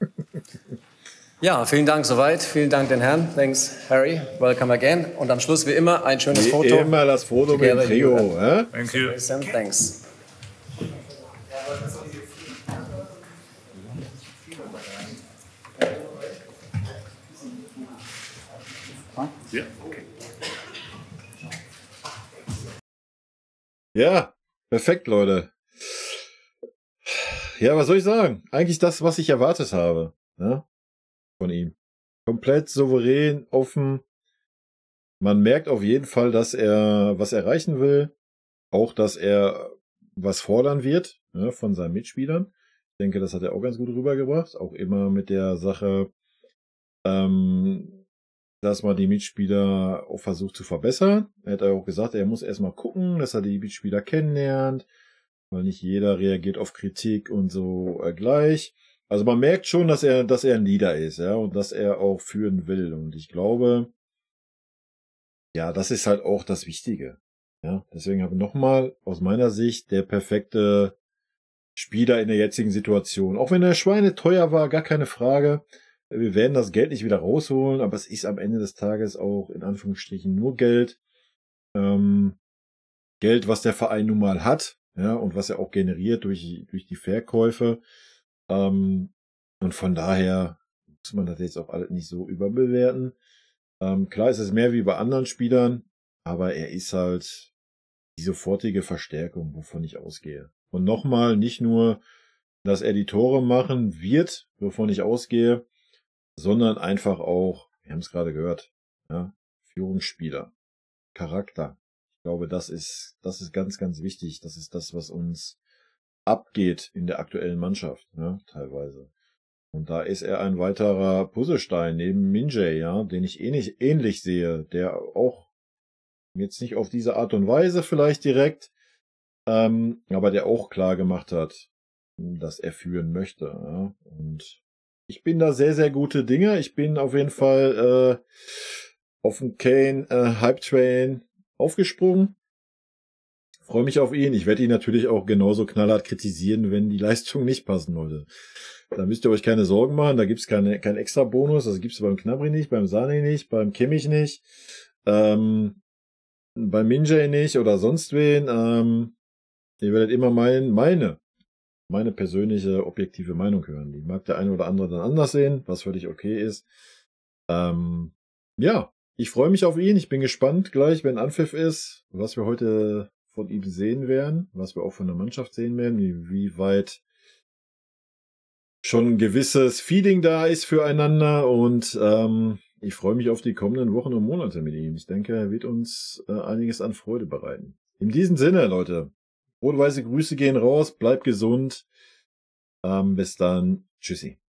S2: Ja, vielen Dank soweit. Vielen Dank den Herren. Thanks, Harry. Welcome again. Und am Schluss wie immer ein schönes Foto.
S1: Wie immer das Foto mit dem Trio.
S3: Thank you.
S2: Thanks.
S3: Ja, okay.
S1: Ja, perfekt, Leute. Ja, was soll ich sagen? Eigentlich das, was ich erwartet habe, ne? Von ihm. Komplett souverän, offen. Man merkt auf jeden Fall, dass er was erreichen will. Auch, dass er was fordern wird, ne, von seinen Mitspielern. Ich denke, das hat er auch ganz gut rübergebracht. Auch immer mit der Sache, dass man die Mitspieler auch versucht zu verbessern. Er hat auch gesagt, er muss erstmal gucken, dass er die Mitspieler kennenlernt, weil nicht jeder reagiert auf Kritik und so gleich. Also man merkt schon, dass er ein Leader ist, ja, und dass er auch führen will. Und ich glaube, ja, das ist halt auch das Wichtige. Ja, deswegen habe ich nochmal aus meiner Sicht der perfekte Spieler in der jetzigen Situation. Auch wenn der Schweine teuer war, gar keine Frage. Wir werden das Geld nicht wieder rausholen, aber es ist am Ende des Tages auch in Anführungsstrichen nur Geld. Geld, was der Verein nun mal hat, ja, und was er auch generiert durch die Verkäufe. Und von daher muss man das jetzt auch alles nicht so überbewerten. Klar ist es mehr wie bei anderen Spielern, aber er ist halt die sofortige Verstärkung, wovon ich ausgehe. Und nochmal, nicht nur, dass er die Tore machen wird, wovon ich ausgehe, sondern einfach auch, wir haben es gerade gehört, ja, Führungsspieler, Charakter. Ich glaube, das ist ganz, ganz wichtig. Das ist das, was uns abgeht in der aktuellen Mannschaft, ja, teilweise. Und da ist er ein weiterer Puzzlestein neben Min-Jae, ja, den ich ähnlich sehe, der auch jetzt nicht auf diese Art und Weise vielleicht direkt, aber der auch klar gemacht hat, dass er führen möchte. Ja. Und ich bin da sehr, sehr gute Dinge. Ich bin auf jeden Fall auf den Kane Hype Train aufgesprungen. Freue mich auf ihn. Ich werde ihn natürlich auch genauso knallhart kritisieren, wenn die Leistungen nicht passen, Leute. Da müsst ihr euch keine Sorgen machen. Da gibt's kein extra Bonus. Das gibt's beim Gnabry nicht, beim Sané nicht, beim Kimmich nicht, beim Min-Jae nicht oder sonst wen. Ihr werdet immer meine persönliche objektive Meinung hören. Die mag der eine oder andere dann anders sehen, was völlig okay ist. Ja, ich freue mich auf ihn. Ich bin gespannt gleich, wenn Anpfiff ist, was wir heute von ihm sehen werden, was wir auch von der Mannschaft sehen werden, wie weit schon ein gewisses Feeling da ist füreinander und ich freue mich auf die kommenden Wochen und Monate mit ihm. Ich denke, er wird uns einiges an Freude bereiten. In diesem Sinne, Leute, rot-weiße Grüße gehen raus, bleibt gesund. Bis dann. Tschüssi.